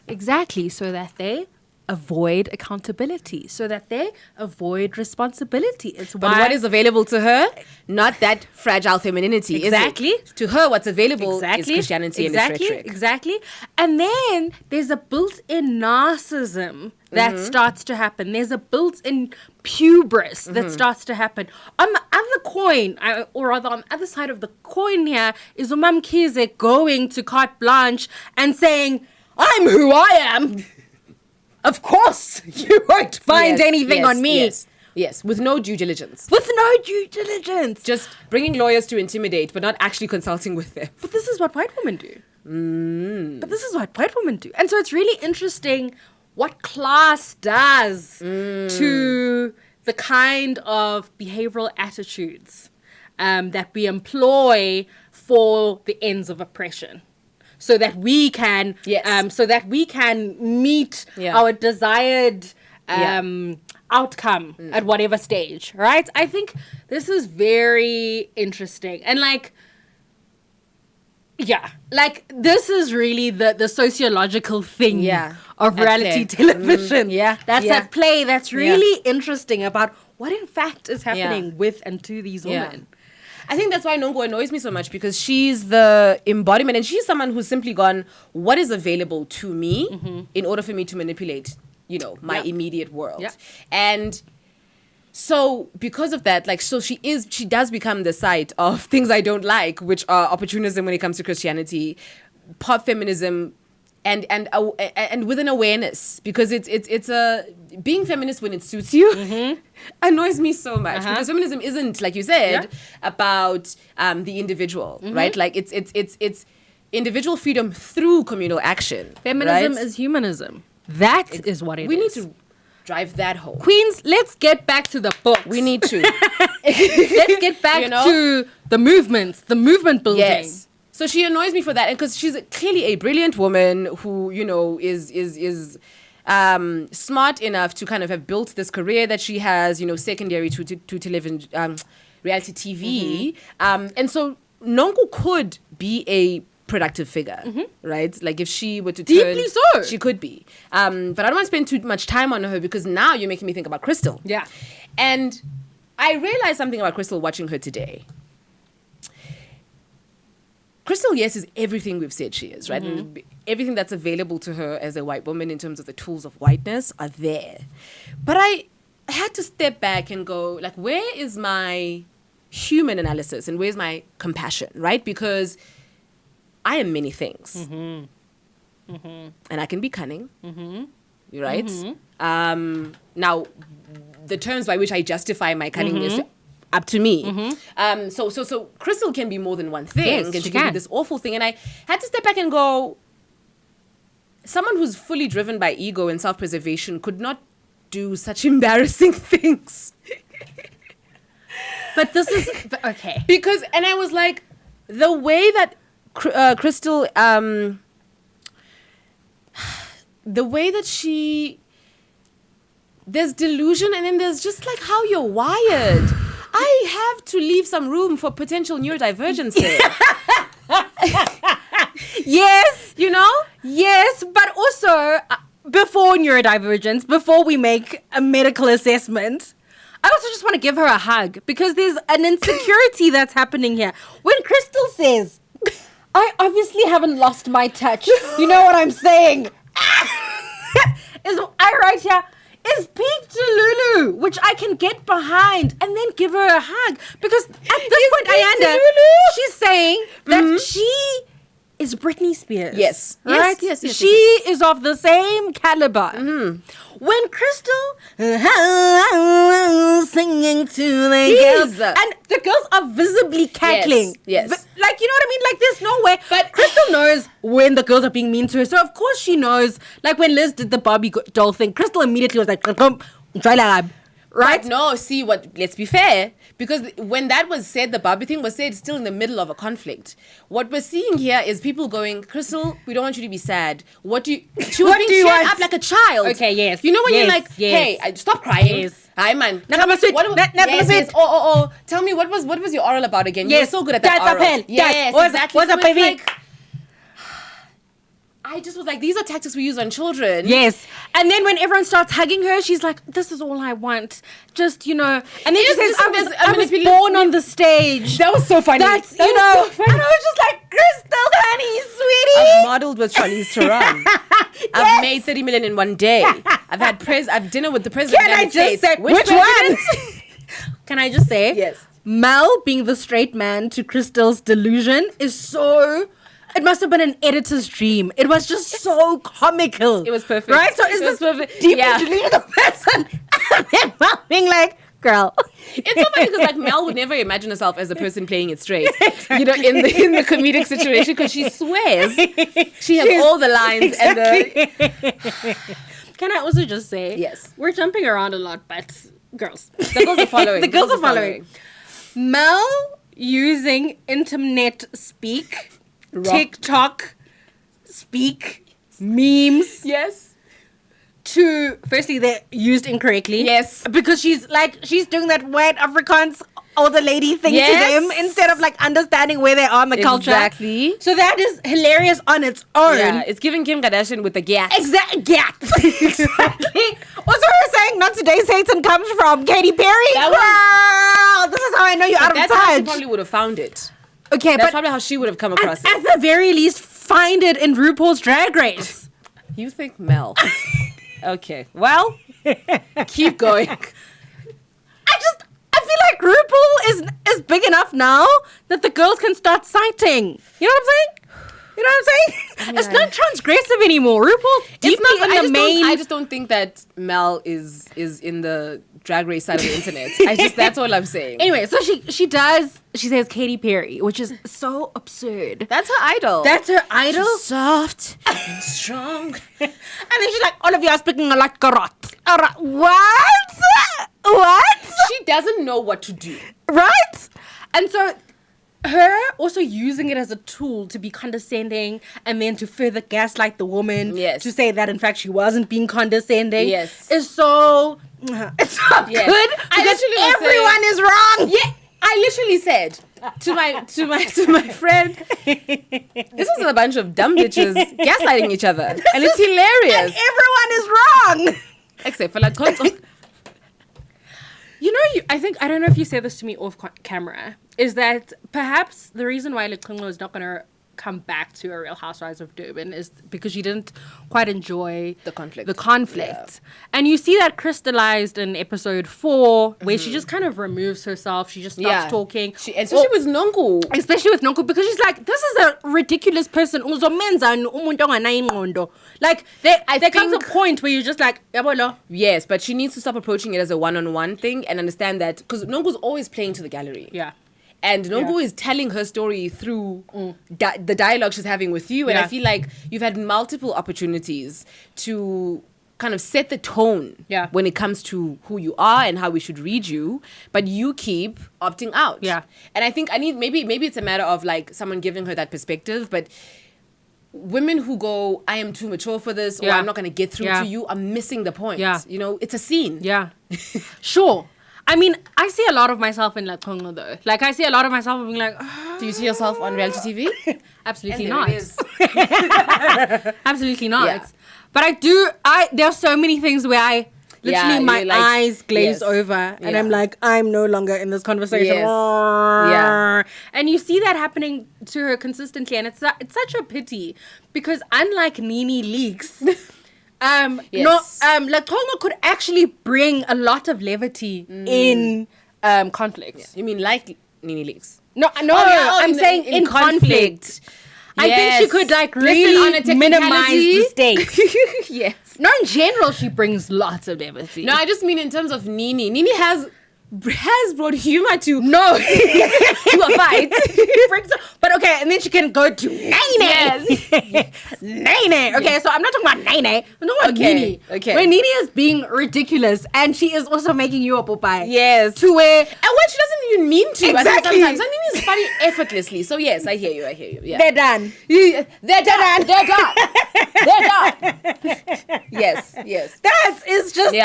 Exactly. So that they avoid accountability, so that they avoid responsibility. But what is available to her? Not that fragile femininity. Exactly. Is it? To her, what's available is Christianity and its rhetoric. Exactly. And then there's a built-in narcissism that starts to happen. There's a built-in hubris that starts to happen. On the other coin, or rather on the other side of the coin here, is Umam Kize going to carte blanche and saying, I'm who I am. Of course, you won't find anything on me. Yes, with no due diligence. Just bringing lawyers to intimidate, but not actually consulting with them. But this is what white women do. And so it's really interesting what class does to the kind of behavioral attitudes that we employ for the ends of oppression. So that we can, meet our desired outcome at whatever stage, right? I think this is very interesting, and this is really the sociological thing of reality television. That's at play. That's really interesting about what in fact is happening with and to these women. I think that's why Nonku annoys me so much, because she's the embodiment, and she's someone who's simply gone, what is available to me in order for me to manipulate, my immediate world. And so because of that, she does become the site of things I don't like, which are opportunism when it comes to Christianity, pop feminism, and with an awareness, because it's a being feminist when it suits you annoys me so much, because feminism isn't, like you said, about the individual, right? Like it's individual freedom through communal action. Feminism is humanism. That is what it is. We need to drive that home. Queens, let's get back to the book. We need to. Let's get back to the movements, the movement building. Yes. So she annoys me for that, and because she's clearly a brilliant woman who, is smart enough to kind of have built this career that she has, secondary to television, reality TV. And so Nonku could be a productive figure, right? Like if she were to Deeply so. she could be. But I don't want to spend too much time on her because now you're making me think about Crystal. Yeah. And I realized something about Crystal watching her today. Crystal, yes, is everything we've said she is, right? And everything that's available to her as a white woman in terms of the tools of whiteness are there. But I had to step back and go, like, where is my human analysis and where's my compassion, right? Because I am many things. And I can be cunning, right? Now, the terms by which I justify my cunningness up to me. So Crystal can be more than one thing. Yes, and she can be can. this awful thing. And I had to step back and go, someone who's fully driven by ego and self-preservation could not do such embarrassing things. But this is okay. Because, and I was like, the way that Crystal, the way that she, there's delusion and then there's just like how you're wired. I have to leave some room for potential neurodivergence here. Yes. You know? Yes, but also before neurodivergence, before we make a medical assessment, I also just want to give her a hug because there's an insecurity that's happening here. When Crystal says, I obviously haven't lost my touch. You know what I'm saying? Is I right here is peak to Lulu, which I can get behind and then give her a hug. Because at this point, Ayanda, she's saying that she is Britney Spears. Yes. Right? Yes. She is of the same caliber. When Crystal singing to the girls, and the girls are visibly cackling. Yes. Like, you know what I mean? Like, there's no way. But Crystal knows when the girls are being mean to her. So, of course, she knows. Like, when Liz did the Barbie doll thing, Crystal immediately was like, right? But no, see what, let's be fair, because when that was said, the Barbie thing was said still in the middle of a conflict. What we're seeing here is people going, Crystal, we don't want you to be sad. What do you, she was What being do you shut want? up like a child. Okay, yes. You know when Yes, you're like, yes. hey, stop crying. Yes. Hi, man. Yes. Oh. Tell me, what was your oral about again? You're so good at that That's oral. a pen. Yes, What's exactly. What's So up, it's baby? like, I just was like, these are tactics we use on children. Yes. And then when everyone starts hugging her, she's like, this is all I want. Just, you know. And then she says, I was born on the stage. That was so funny. That's, That you was know. so funny. And I was just like, Crystal, honey, sweetie. I've modeled with Charlize Theron. I've made 30 million in one day. I've dinner with the president. Can I just say, which one? Can I just say, Yes. Mel being the straight man to Crystal's delusion is so... It must have been an editor's dream. It was just so comical. It was perfect. Right? So is It was this perfect. deeply Yeah. delusional person? And then Mel being like, girl. It's so funny because like Mel would never imagine herself as a person playing it straight, you know, in the comedic situation because she swears she has all the lines Exactly. Can I also just say, Yes. we're jumping around a lot, but girls. The girls are following. The girls are following. Mel using internet speak, TikTok speak, memes Yes. to, firstly, they're used incorrectly. Yes. Because she's doing that white Afrikaans older lady thing Yes. to them instead of like understanding where they are in the culture. Exactly. So that is hilarious on its own. Yeah, it's giving Kim Kardashian with the gas. Exactly. Also, her saying "Not today, Satan" comes from Katy Perry. Girl, this is how I know you're out of That's how she touch. probably would have found it. Okay, That's but probably how she would have come across at it. the very least, find it in RuPaul's Drag Race. You think Mel? Okay, well, keep going. I feel like RuPaul is big enough now that the girls can start citing. You know what I'm saying? You know what I'm saying? It's not transgressive anymore. RuPaul's deeply in the main. I just don't think that Mel is in the Drag Race side of the internet. That's all I'm saying. Anyway, so she says Katy Perry, which is so absurd. That's her idol. That's her idol. She's soft and strong. And then she's like, all of you are speaking like karate. What? What? She doesn't know what to do. Right? And so her also using it as a tool to be condescending and then to further gaslight the woman. Yes. To say that in fact she wasn't being condescending. Yes. Is so it's not Yes. good I because literally was everyone saying- is wrong. Yeah, I literally said to my friend, this was a bunch of dumb bitches gaslighting each other. And it's hilarious. And everyone is wrong. Except for like Tonto. I don't know if you said this to me off camera, is that perhaps the reason why Lekongo is not going to come back to a Real Housewives of Durban is because she didn't quite enjoy the conflict. Yeah. And you see that crystallized in episode 4, where she just kind of removes herself. She just stops talking. Especially with Nonku. Because she's like, this is a ridiculous person. Like, there comes a point where you're just like, yes, but she needs to stop approaching it as a one-on-one thing and understand that, because Nonku's always playing to the gallery. Yeah. And Nonku is telling her story through the dialogue she's having with you. And I feel like you've had multiple opportunities to kind of set the tone when it comes to who you are and how we should read you. But you keep opting out. Yeah. And I think maybe it's a matter of like someone giving her that perspective. But women who go, I am too mature for this, or I'm not going to get through to you, are missing the point. Yeah. It's a scene. Yeah. Sure. I mean, I see a lot of myself in Lekongo though. Like, I see a lot of myself being like, do you see yourself on reality TV? Absolutely not. Absolutely not. But there are so many things where I literally my eyes glaze over and I'm like, I'm no longer in this conversation. Yes. Yeah. And you see that happening to her consistently, and it's such a pity, because unlike Nini Leaks, Lekongo could actually bring a lot of levity in conflict. Yeah. You mean like Nini Leaks? No, I'm saying in conflict. I think she could really minimize the stakes. Yes. No, in general, she brings lots of levity. No, I just mean in terms of Nini. Nini has brought humor to to a fight. But okay, and then she can go to Nene. Yes. Nene. Okay, so I'm not talking about Nene. I'm talking about Nini. Okay. Where Nini is being ridiculous, and she is also making you a Popeye. Yes. To where... And when she doesn't even mean to. Exactly. Sometimes Nini is funny effortlessly. So yes, I hear you. Yeah. They're done. They're done. Yes. That is just...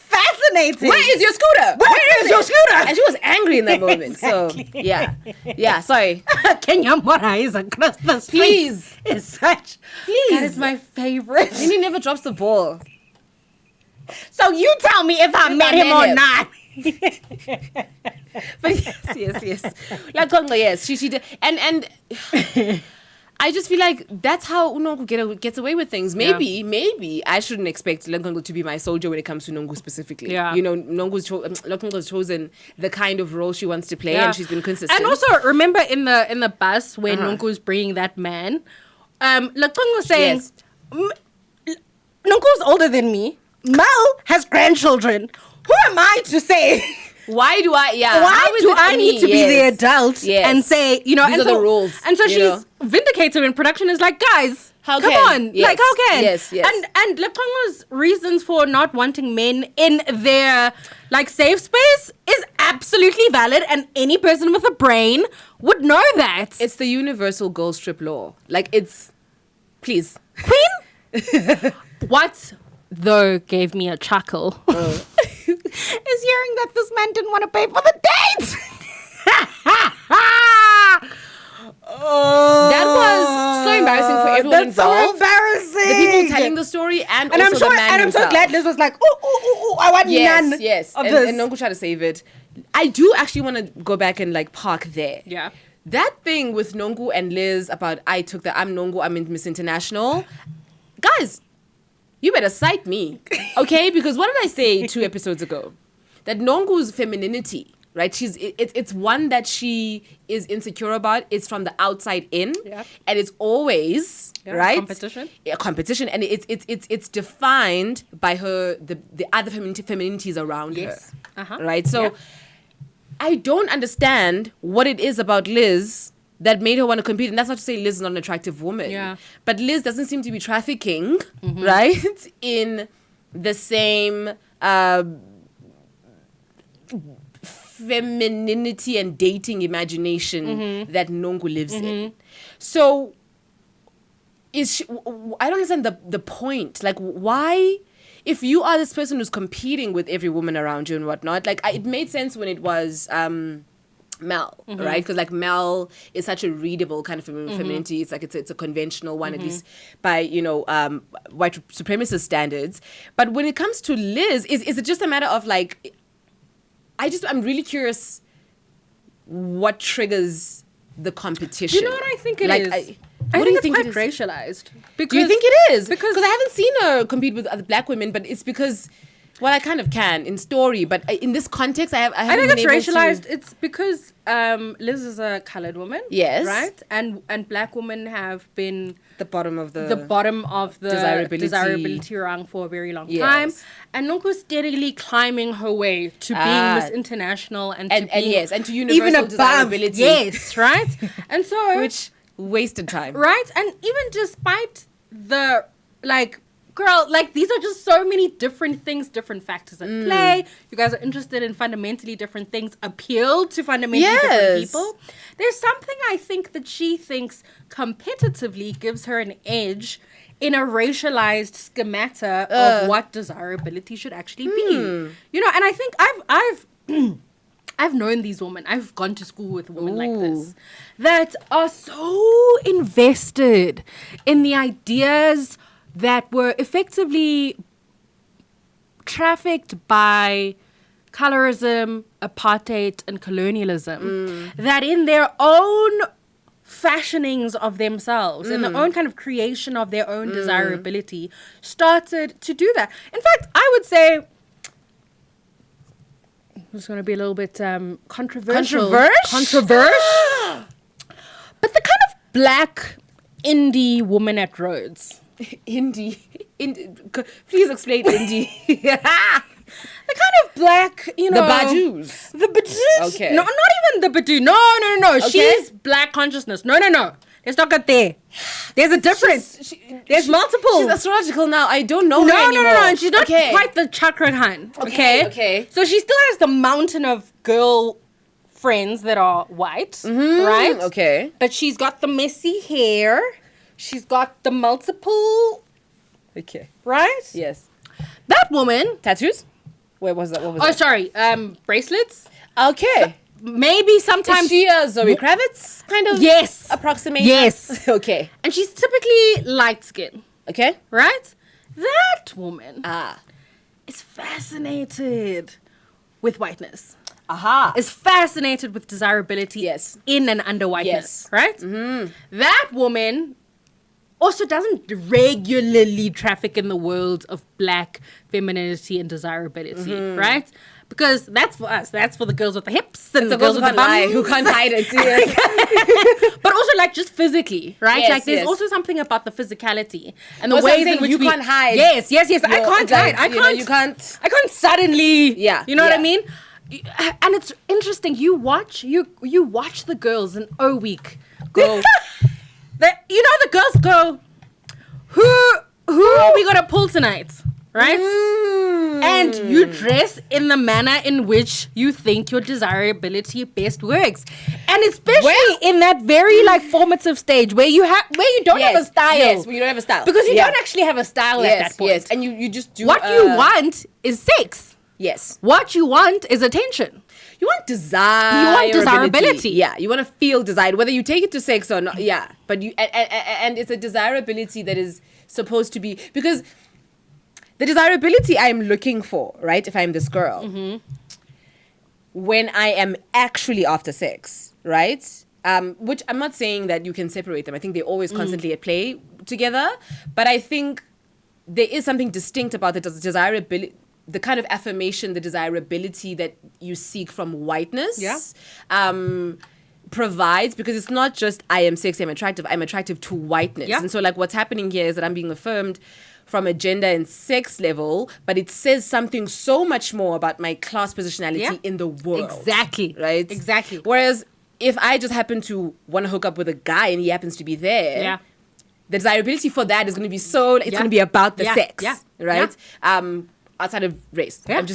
fascinating. Where is your scooter? Where is your scooter? And she was angry in that moment. Exactly. So yeah. Sorry. Kenya Mora is across the street. Please. Is such. Please. That is my favorite. Nini never drops the ball. So you tell me if I met him or not. But yes. Like Congo, yes. She did. And I just feel like that's how Nonku gets away with things. Maybe I shouldn't expect Nonku to be my soldier when it comes to Nonku specifically. Yeah. Nonku's chosen the kind of role she wants to play, and she's been consistent. And also, remember in the bus when Nonku's bringing that man, Nonku was saying, Nonku's older than me. Mel has grandchildren. Who am I to say? Why do I need to be the adult and say, these are the rules? And so she's vindicated when production is like, guys, come on. Yes. Like, how can? Yes. And Lekongo's reasons for not wanting men in their, like, safe space is absolutely valid, and any person with a brain would know that. It's the universal girl strip law. Like, it's... Please. Queen? What, though, gave me a chuckle is hearing that this man didn't want to pay for the date. That was so embarrassing for everyone involved. So embarrassing. The people telling the story and also I'm sure, the man and himself. I'm so glad Liz was like, oh, I want none of this. And Nonku tried to save it. I do actually want to go back and like park there. Yeah. That thing with Nonku and Liz about I'm Nonku, I'm in Miss International. Guys, you better cite me, okay? Because what did I say 2 episodes ago? That Nonku's femininity, right? It's one that she is insecure about. It's from the outside in, and it's always right competition. Yeah, competition, and it's defined by the other femininities around her, right? So I don't understand what it is about Liz that made her want to compete. And that's not to say Liz is not an attractive woman. Yeah. But Liz doesn't seem to be trafficking, right? In the same femininity and dating imagination that Nonku lives in. So I don't understand the point. Like, why... If you are this person who's competing with every woman around you and whatnot, like, it made sense when it was... Mel, right? Because like Mel is such a readable kind of femininity. It's like it's a conventional one, at least by white supremacist standards. But when it comes to Liz, is it just a matter of like, I'm really curious what triggers the competition. You know what I think it is? I think it's quite racialized. Do you think it is? Because I haven't seen her compete with other black women, but it's because. Well, I kind of can in story, but in this context, I haven't think it's racialized. It's because Liz is a colored woman, yes, right, and black women have been the bottom of the desirability rung for a very long time, and Nonku's steadily climbing her way to being Miss International and to universal even above desirability, yes, right, and so which wasted time, right, and even despite the like. Girl, like these are just so many different things, different factors at play. You guys are interested in fundamentally different things, appeal to fundamentally different people. There's something I think that she thinks competitively gives her an edge in a racialized schemata of what desirability should actually be. You know, and I think I've known these women. I've gone to school with women like this that are so invested in the ideas that were effectively trafficked by colorism, apartheid, and colonialism, that in their own fashionings of themselves, in their own kind of creation of their own desirability, started to do that. In fact, I would say, it's going to be a little bit controversial. Controversial? But the kind of black indie woman at Rhodes. Indie. Please explain indie. The kind of black, you know. The Badoos. The Badoos. Okay. No, not even the Badoo. No. Okay. She's black consciousness. No. Let's not get there. There's a difference. There's multiple. She's astrological now. I don't know her anymore. No. She's not quite the chakra hun. Okay. So she still has the mountain of girl friends that are white, right? Okay. But she's got the messy hair. She's got the multiple. Okay. Right? Yes. That woman. Tattoos? Where was that? What was that? Oh, sorry. Bracelets. Okay. So, maybe sometimes. Is she a Zoe Kravitz kind of? Yes. Approximation? Yes. Okay. And she's typically light skin. Okay. Right? That woman is fascinated with whiteness. Is fascinated with desirability in and under whiteness. Right? That woman also doesn't regularly traffic in the world of black femininity and desirability, right? Because that's for us. That's for the girls with the hips and the girls with the bums. Who can't hide it. But also like just physically, right? Yes, like there's also something about the physicality and the ways in which you can't hide. Yes. I can't hide. I can't suddenly. Yeah. You know what I mean? And it's interesting. You watch the girls in O Week go. The girls go, who are we gonna pull tonight? Right? And you dress in the manner in which you think your desirability best works. And especially in that very like formative stage where you don't have a style. Yes, where you don't have a style. Because you don't actually have a style at that point. Yes, and you just do what you want is sex. Yes. What you want is attention. You want desire. You want desirability. Yeah, you want to feel desired, whether you take it to sex or not. Yeah, but you and it's a desirability that is supposed to be, because the desirability I'm looking for, right? If I'm this girl, when I am actually after sex, right? Which I'm not saying that you can separate them. I think they're always constantly at play together. But I think there is something distinct about the desirability, the kind of affirmation, the desirability that you seek from whiteness provides, because it's not just I am sexy, I'm attractive to whiteness. And so like what's happening here is that I'm being affirmed from a gender and sex level, but it says something so much more about my class positionality in the world. Exactly. Right? Exactly. Whereas if I just happen to want to hook up with a guy and he happens to be there, the desirability for that is going to be it's going to be about the sex. Right? Outside of race. I mean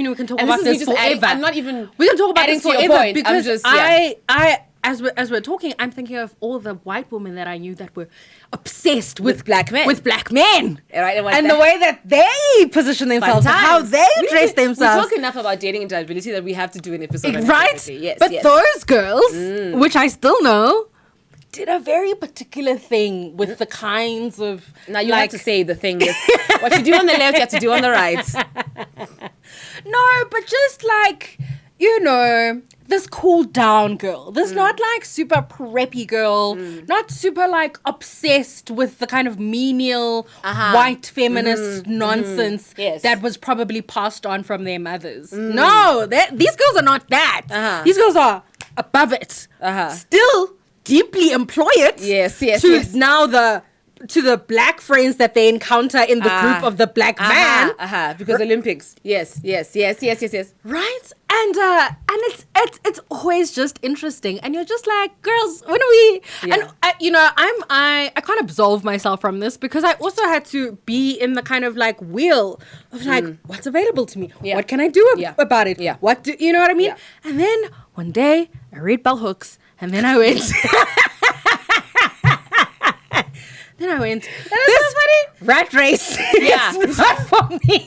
we can talk about this forever. I'm not even we can talk about this forever point. because as we're talking, I'm thinking of all the white women that I knew that were obsessed with black men. With black men. Right, and the way that they position themselves, how they dress themselves. We talk enough about dating and desirability that we have to do an episode on right? Yes, but those girls, which I still know, did a very particular thing with the kinds of... Now you have to say the thing is, what you do on the left, you have to do on the right. No, but just like, you know, this cool down girl. This not like super preppy girl, not super like obsessed with the kind of menial white feminist nonsense that was probably passed on from their mothers. No, these girls are not that. These girls are above it. Still deeply employ it. To the black friends that they encounter in the group of the black man. Because Olympics. Yes. Right? And it's always just interesting. And you're just like, girls, when are we... And, I can't absolve myself from this because I also had to be in the kind of like wheel of like, what's available to me? What can I do about it? What do... You know what I mean? And then one day, I read bell hooks and then I went... Then I went, this so funny. Rat race is not for me.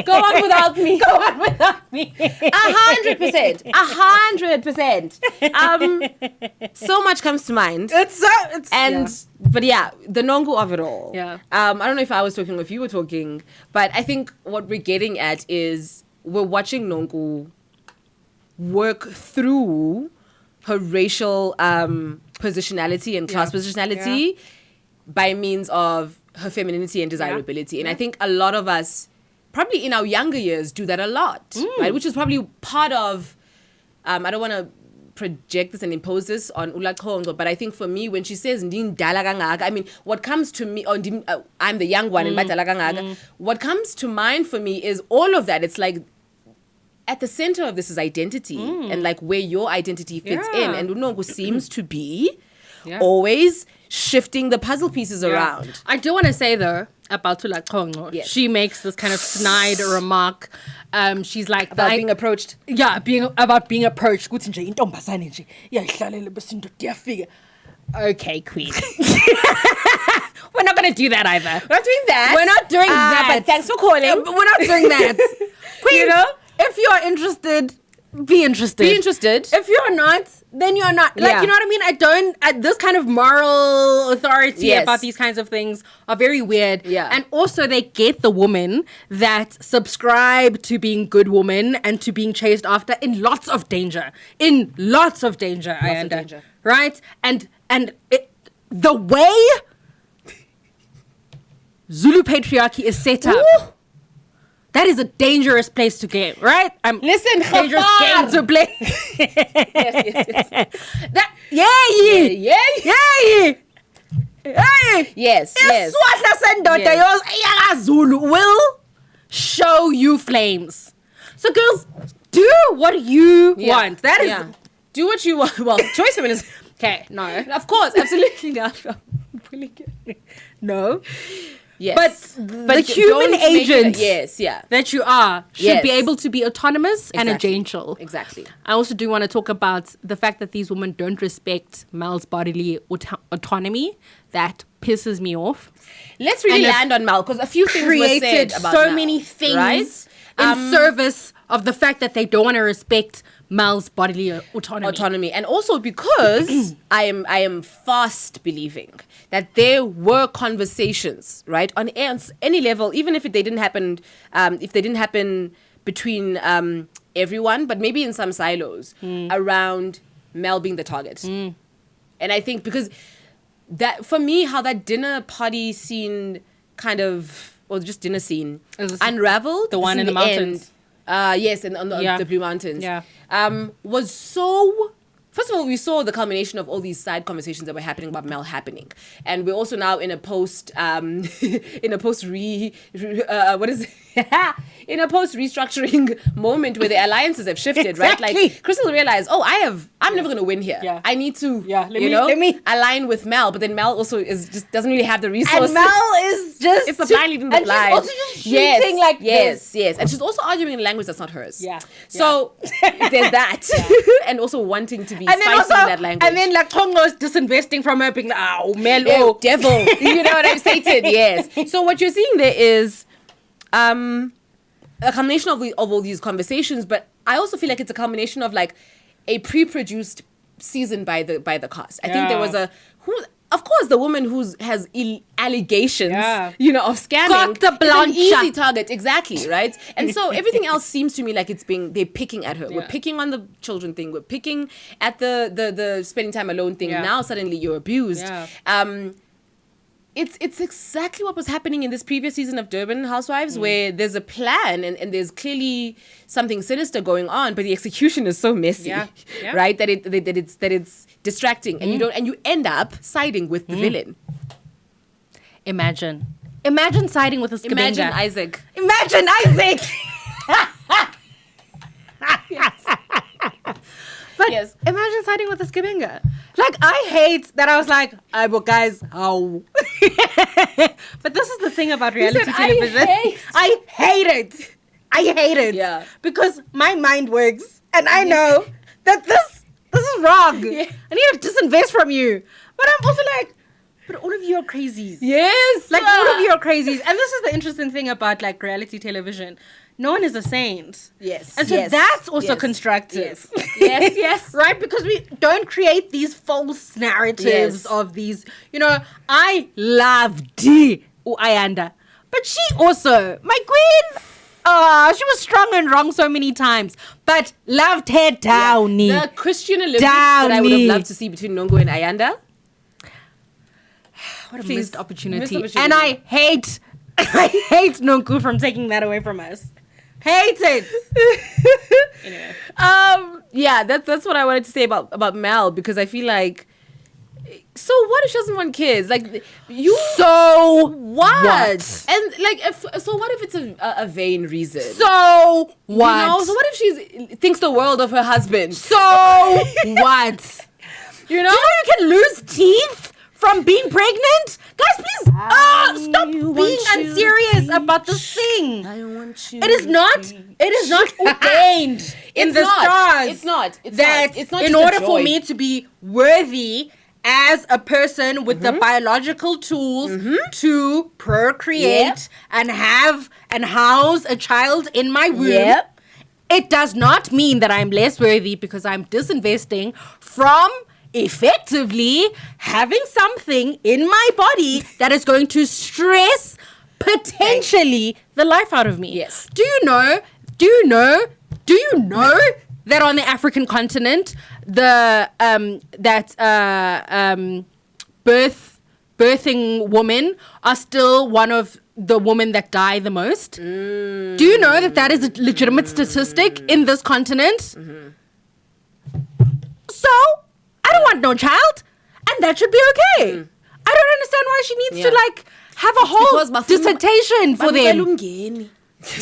Go on without me. 100%. So much comes to mind. But yeah, the Nonku of it all. Yeah. I don't know if I was talking or if you were talking, but I think what we're getting at is we're watching Nonku work through her racial positionality and class positionality by means of her femininity and desirability. And I think a lot of us, probably in our younger years, do that a lot, right? Which is probably part of, I don't want to project this and impose this on Ula Kongo, but I think for me, when she says, I mean, what comes to me, I'm the young one, what comes to mind for me is all of that. It's like, at the center of this is identity and like where your identity fits in. And Nonku seems to be always shifting the puzzle pieces around. I do want to say though about Tula Kongo, she makes this kind of snide remark. She's like about being approached. Yeah, being approached. Okay, queen. We're not going to do that either. We're not doing that. We're not doing that. But thanks for calling. We're not doing that. Queen, you know, if you're interested, be interested. Be interested. If you're not, then you're not. Like, you know what I mean? This kind of moral authority about these kinds of things are very weird. Yeah. And also they get the women that subscribe to being good women and to being chased after in lots of danger. Ayanda. Right? And the way Zulu patriarchy is set up, that is a dangerous place to get, right? Listen, dangerous game to play. Yes. Zulu will show you flames. So girls, do what you want. That is do what you want. Well, choice feminism. Okay, no. Of course, absolutely not. No. Yes. But the human agent that you are should be able to be autonomous and agential. Exactly. I also do want to talk about the fact that these women don't respect Mal's bodily autonomy. That pisses me off. Let's really land on Mal because a few things were said about so Mal, many things in service of the fact that they don't want to respect Mal's bodily autonomy. And also because I am fast believing that there were conversations, right, on any level, even if they didn't happen, between everyone, but maybe in some silos around Mel being the target. And I think because that, for me, how that dinner party scene just dinner scene unraveled. The one in the mountains. Yes, and on the Blue Mountains. Yeah. Was so... First of all, we saw the culmination of all these side conversations that were happening about Mel happening, and we're also now in a restructuring moment where the alliances have shifted, right? Like Crystal realized, I'm never going to win here. Yeah. I need to, let me align with Mel, but then Mel also doesn't really have the resources. And Mel is just it's the blind leading the blind. And she's also just shooting like this. Yes. And she's also arguing in a language that's not hers. Yeah. So there's that. And also wanting to be And then spicy also, in that language. and then like Kongo's disinvesting from her, being like, oh, Mel, oh, devil. You know what I'm saying? Yes. So what you're seeing there is a combination of all these conversations, but I also feel like it's a combination of like a pre-produced season by the cast. I think there was of course, the woman who has allegations, of scamming, is an easy target, exactly, right? And so everything else seems to me like they're picking at her. Yeah. We're picking on the children thing. We're picking at the spending time alone thing. Yeah. Now suddenly you're abused. Yeah. It's exactly what was happening in this previous season of Durban Housewives, where there's a plan and there's clearly something sinister going on, but the execution is so messy, right? That it's distracting, and you end up siding with the villain. Imagine siding with a Skabinga. Imagine Isaac. But imagine siding with a Skabinga. Like, I hate that I was like, well, guys, how? But this is the thing about reality television. I hate it. Yeah. Because my mind works, and I know that this is wrong. Yeah. I need to disinvest from you. But I'm also like, but all of you are crazies. Yes. Like, all of you are crazies. And this is the interesting thing about, like, reality television. No one is a saint. Yes. And so that's also constructive. Yes. Right? Because we don't create these false narratives of these, I love Ayanda. But she also, my queen, she was strong and wrong so many times. But loved her Downy. The Christian Olympics that I would have loved to see between Nonku and Ayanda. What a missed opportunity. And I hate Nonku from taking that away from us. Hate it. Anyway. That's what I wanted to say about Mel, because I feel like, so what if she doesn't want kids? Like, so what? And like, what if it's a vain reason? So what? So what if she thinks the world of her husband? So what? You know you can lose teeth from being pregnant? Guys, please stop being unserious about this thing. I want you. It is not ordained in the stars. It's not. It's not in order for me to be worthy as a person with the biological tools to procreate and have and house a child in my womb. Yep. It does not mean that I'm less worthy because I'm disinvesting from effectively having something in my body that is going to stress potentially the life out of me. Yes. Do you know that on the African continent birthing women are still one of the women that die the most? Do you know that is a legitimate statistic in this continent? So I don't want no child, and that should be okay. I don't understand why she needs to like have a whole dissertation for them.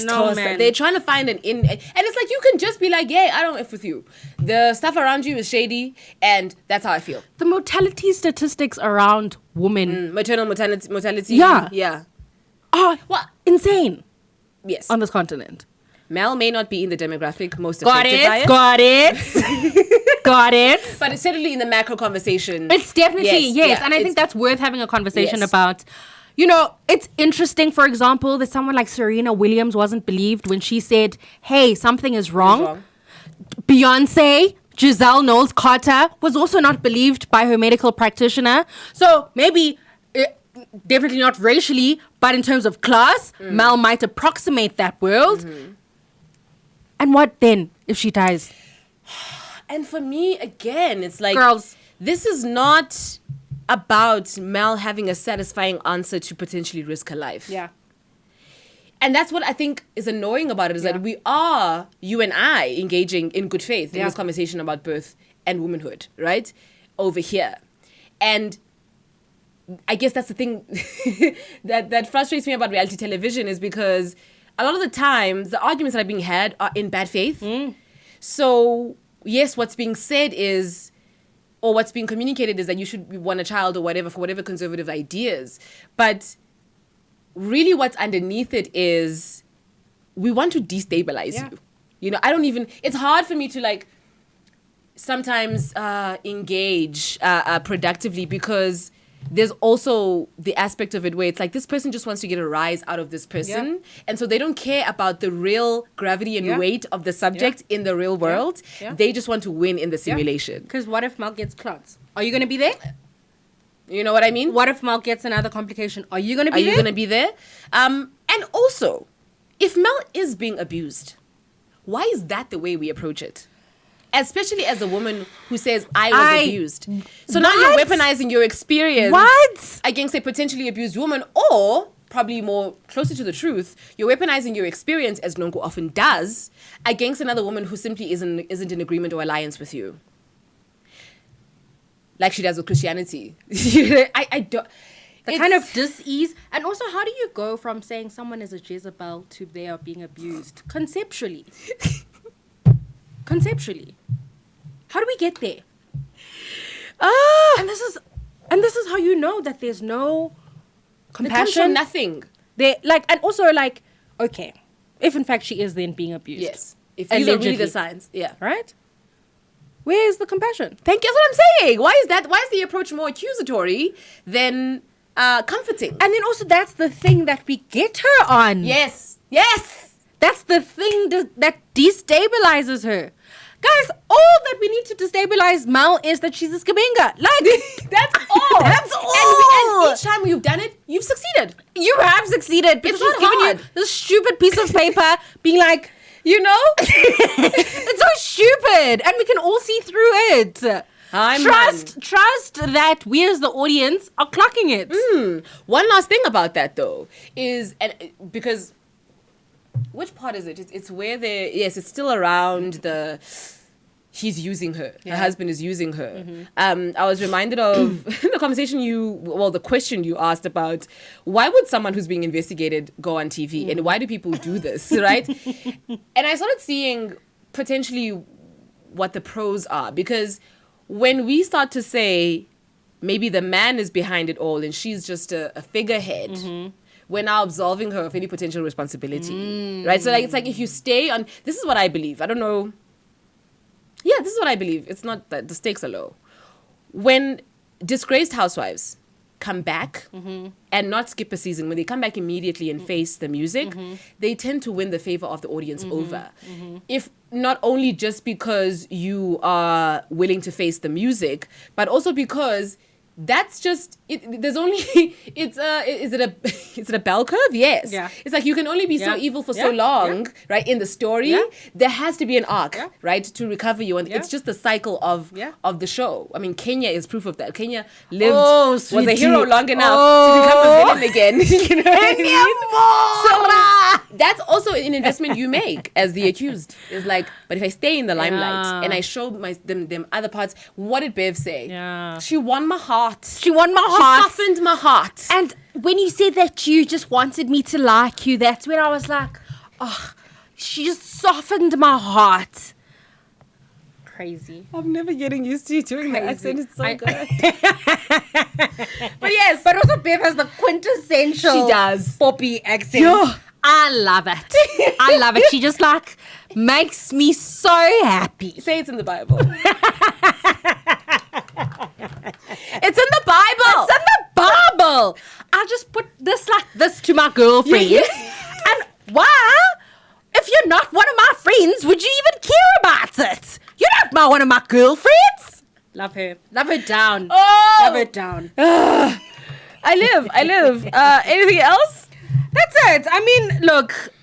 No, man. They're trying to find an in, and it's like you can just be like, yeah, I don't F with you. The stuff around you is shady, and that's how I feel. The mortality statistics around women, maternal mortality, yeah, well, insane. Yes, on this continent. Mel may not be in the demographic most affected by it. Got it. But it's certainly in the macro conversation. It's definitely, yes. And I think that's worth having a conversation about. You know, it's interesting, for example, that someone like Serena Williams wasn't believed when she said, hey, something is wrong. Beyonce, Giselle Knowles-Carter, was also not believed by her medical practitioner. So maybe, definitely not racially, but in terms of class, Mel might approximate that world. And what then if she dies? And for me, again, it's like, girls, this is not about Mel having a satisfying answer to potentially risk her life. Yeah. And that's what I think is annoying about it, is that we are, you and I, engaging in good faith in this conversation about birth and womanhood, right? Over here. And I guess that's the thing that frustrates me about reality television, is because a lot of the times the arguments that are being had are in bad faith. So yes, what's being said is, or what's being communicated is that you should want a child or whatever, for whatever conservative ideas. But really what's underneath it is we want to destabilize you. You know, it's hard for me to like sometimes engage productively because there's also the aspect of it where it's like this person just wants to get a rise out of this person. And so they don't care about the real gravity and weight of the subject in the real world. They just want to win in the simulation. Because what if Mal gets clots? Are you going to be there? You know what I mean? What if Mal gets another complication? Are you going to be there? Are you going to be there? And also, if Mel is being abused, why is that the way we approach it? Especially as a woman who says, I was abused. So now you're weaponizing your experience against a potentially abused woman, or probably more closer to the truth, you're weaponizing your experience, as Nonku often does, against another woman who simply isn't in agreement or alliance with you. Like she does with Christianity. I don't... The kind of dis-ease. And also, how do you go from saying someone is a Jezebel to they are being abused? Conceptually. How do we get there? And this is how you know that there's no compassion. It comes from nothing. And also, like, okay, if in fact she is then being abused. Yes. If these are really the signs. Yeah. Right? Where is the compassion? Thank you. That's what I'm saying. Why is that? Why is the approach more accusatory than comforting? And then also that's the thing that we get her on. Yes. That's the thing that destabilizes her. Guys, all that we need to destabilize Mal is that she's a skabinga. Like, that's all. That's all. And each time you've done it, you've succeeded. You have succeeded. Because it's not hard. You this stupid piece of paper being like, you know? It's so stupid. And we can all see through it. Trust that we as the audience are clocking it. One last thing about that, though, is... because... Which part is it? It's where it's still around he's using her. Her husband is using her. I was reminded of the conversation the question you asked about why would someone who's being investigated go on TV and why do people do this, right? And I started seeing potentially what the pros are, because when we start to say maybe the man is behind it all and she's just a figurehead, we're now absolving her of any potential responsibility, right? So like, it's like if you stay on, this is what I believe. I don't know. Yeah, this is what I believe. It's not that the stakes are low. When disgraced housewives come back and not skip a season, when they come back immediately and face the music, they tend to win the favor of the audience over. If not only just because you are willing to face the music, but also because that's just it. There's only is it a bell curve? Yes. Yeah. It's like you can only be so evil for so long, right? In the story, there has to be an arc, right, to recover you, and it's just the cycle of the show. I mean, Kenya is proof of that. Kenya lived was a hero long enough to become a villain again. You know what I mean? So that's also an investment you make as the accused. It's like, but if I stay in the limelight and I show them other parts, what did Bev say? Yeah. She won my heart. She won my heart. She softened my heart. And when you said that you just wanted me to like you, that's when I was like, oh, she just softened my heart. Crazy. I'm never getting used to you doing that accent. It's so good. But yes. But also Bev has the quintessential she does. Poppy accent. Yeah. I love it. I love it. She just like makes me so happy. Say it's in the Bible. It's in the Bible. It's in the Bible. I just put this like this to my girlfriend. And why? If you're not one of my friends, would you even care about it? You're not one of my girlfriends. Love her. Love her down. Oh. Love her down. I live. Anything else? That's it. I mean, look.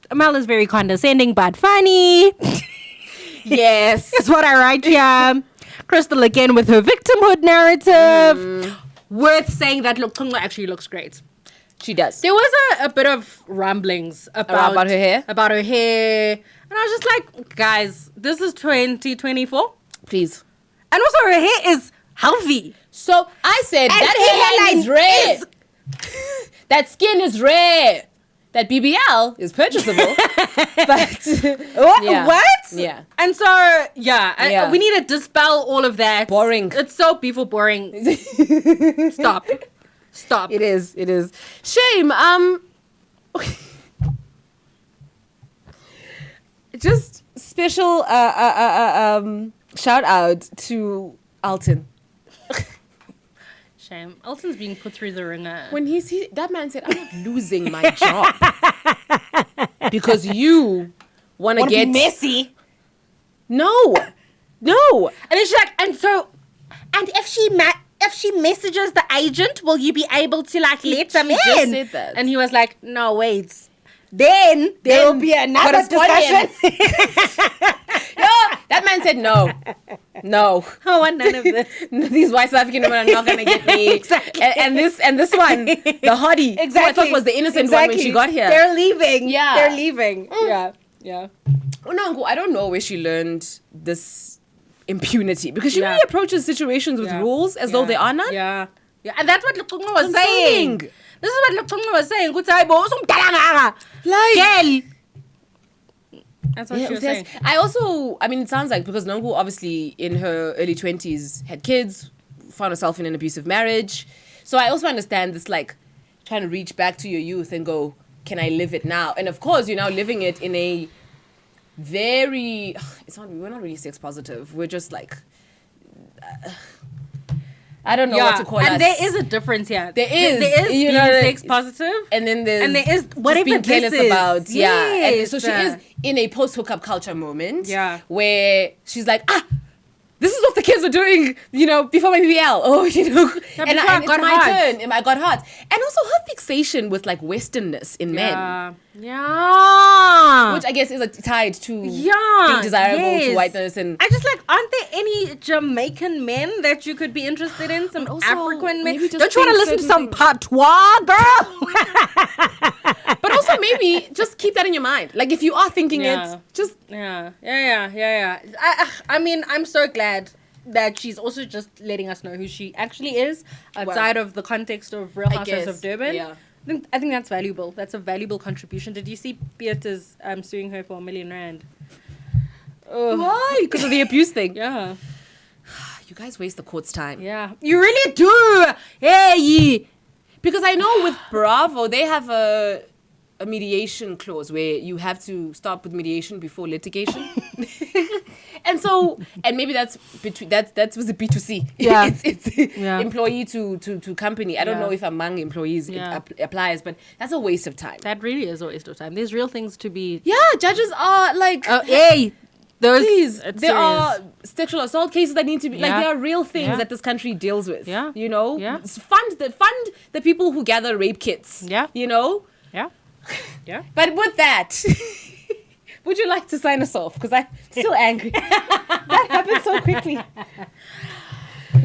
Amal is very condescending but funny. Yes. That's what I write here. Crystal again with her victimhood narrative. Worth saying that Tungwa actually looks great. She does. There was a bit of rumblings about her hair. About her hair. And I was just like, guys, this is 2024. Please. And also her hair is healthy. So I said, and that hairline is rare. That skin is rare. That BBL is purchasable. But what? Yeah. And so, we need to dispel all of that. Boring. It's so beautiful boring. Stop. It is. Shame. Just special shout out to Alton. Shame. Alton's being put through the ringer. When that man said, I'm not losing my job because you want to get messy. No. And it's like, and if she messages the agent, will you be able to let them in? Just said that. And he was like, no, wait. Then there will be another discussion. That man said no. I want none of this. These white South African women are not going to get me. Exactly. And this one, the hottie, who I thought was the innocent one when she got here. They're leaving. Yeah. They're leaving. Yeah. Oh, Nonku, I don't know where she learned this impunity because she really approaches situations with rules as though there are none. Yeah. And that's what Lukunga was saying. This is what Lukunga was saying. Like, that's what she was saying. I mean, it sounds like because Nonku obviously in her early 20s had kids, found herself in an abusive marriage. So I also understand this, like, trying to reach back to your youth and go, can I live it now? And of course, you're now living it in a very, we're not really sex positive. We're just like, I don't know what to call it. And there is a difference here. There is being sex positive. And then there is whatever being careless this is. about. Yes. And so she is in a post-hookup culture moment. Yeah. Where she's like, this is what the kids were doing, before my BBL. Oh, and it's my turn. And I got hot. And also her fixation with like Westernness in men. Yeah. Which I guess is tied to being desirable to whiteness. And I just like, aren't there any Jamaican men that you could be interested in? Some African men? Don't you want to listen to some patois, girl? But also maybe just keep that in your mind. Like if you are thinking it, just... Yeah. I mean, I'm so glad that she's also just letting us know who she actually is outside of the context of Real Housewives of Durban. Yeah. I think that's valuable. That's a valuable contribution. Did you see Beatrice suing her for R1 million? Why? Because of the abuse thing. Yeah. You guys waste the court's time. Yeah. You really do. Hey. Because I know with Bravo, they have a mediation clause where you have to start with mediation before litigation. And maybe that's between that was a B2C. Yeah. it's employee to company. I don't know if among employees it applies, but that's a waste of time. That really is a waste of time. There's real things to be. Yeah, judges are like, there are sexual assault cases that need to be like there are real things that this country deals with. Yeah. Fund the people who gather rape kits. Yeah. Yeah. But with that. Would you like to sign us off? Because I'm still angry. That happened so quickly.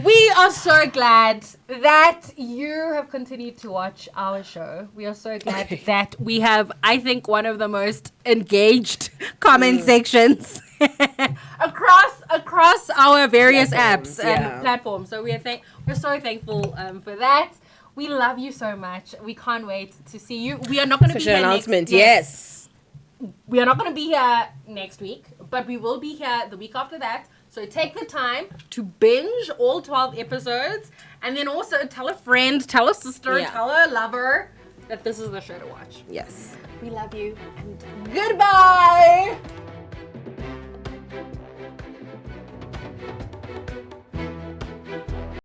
We are so glad that you have continued to watch our show. We are so glad that we have, I think, one of the most engaged comment sections across our various apps and platforms. So we're so thankful for that. We love you so much. We can't wait to see you. We are not going to be here announcement. Yes. We are not going to be here next week, but we will be here the week after that. So take the time to binge all 12 episodes and then also tell a friend, tell a sister, tell a lover that this is the show to watch. Yes. We love you and goodbye.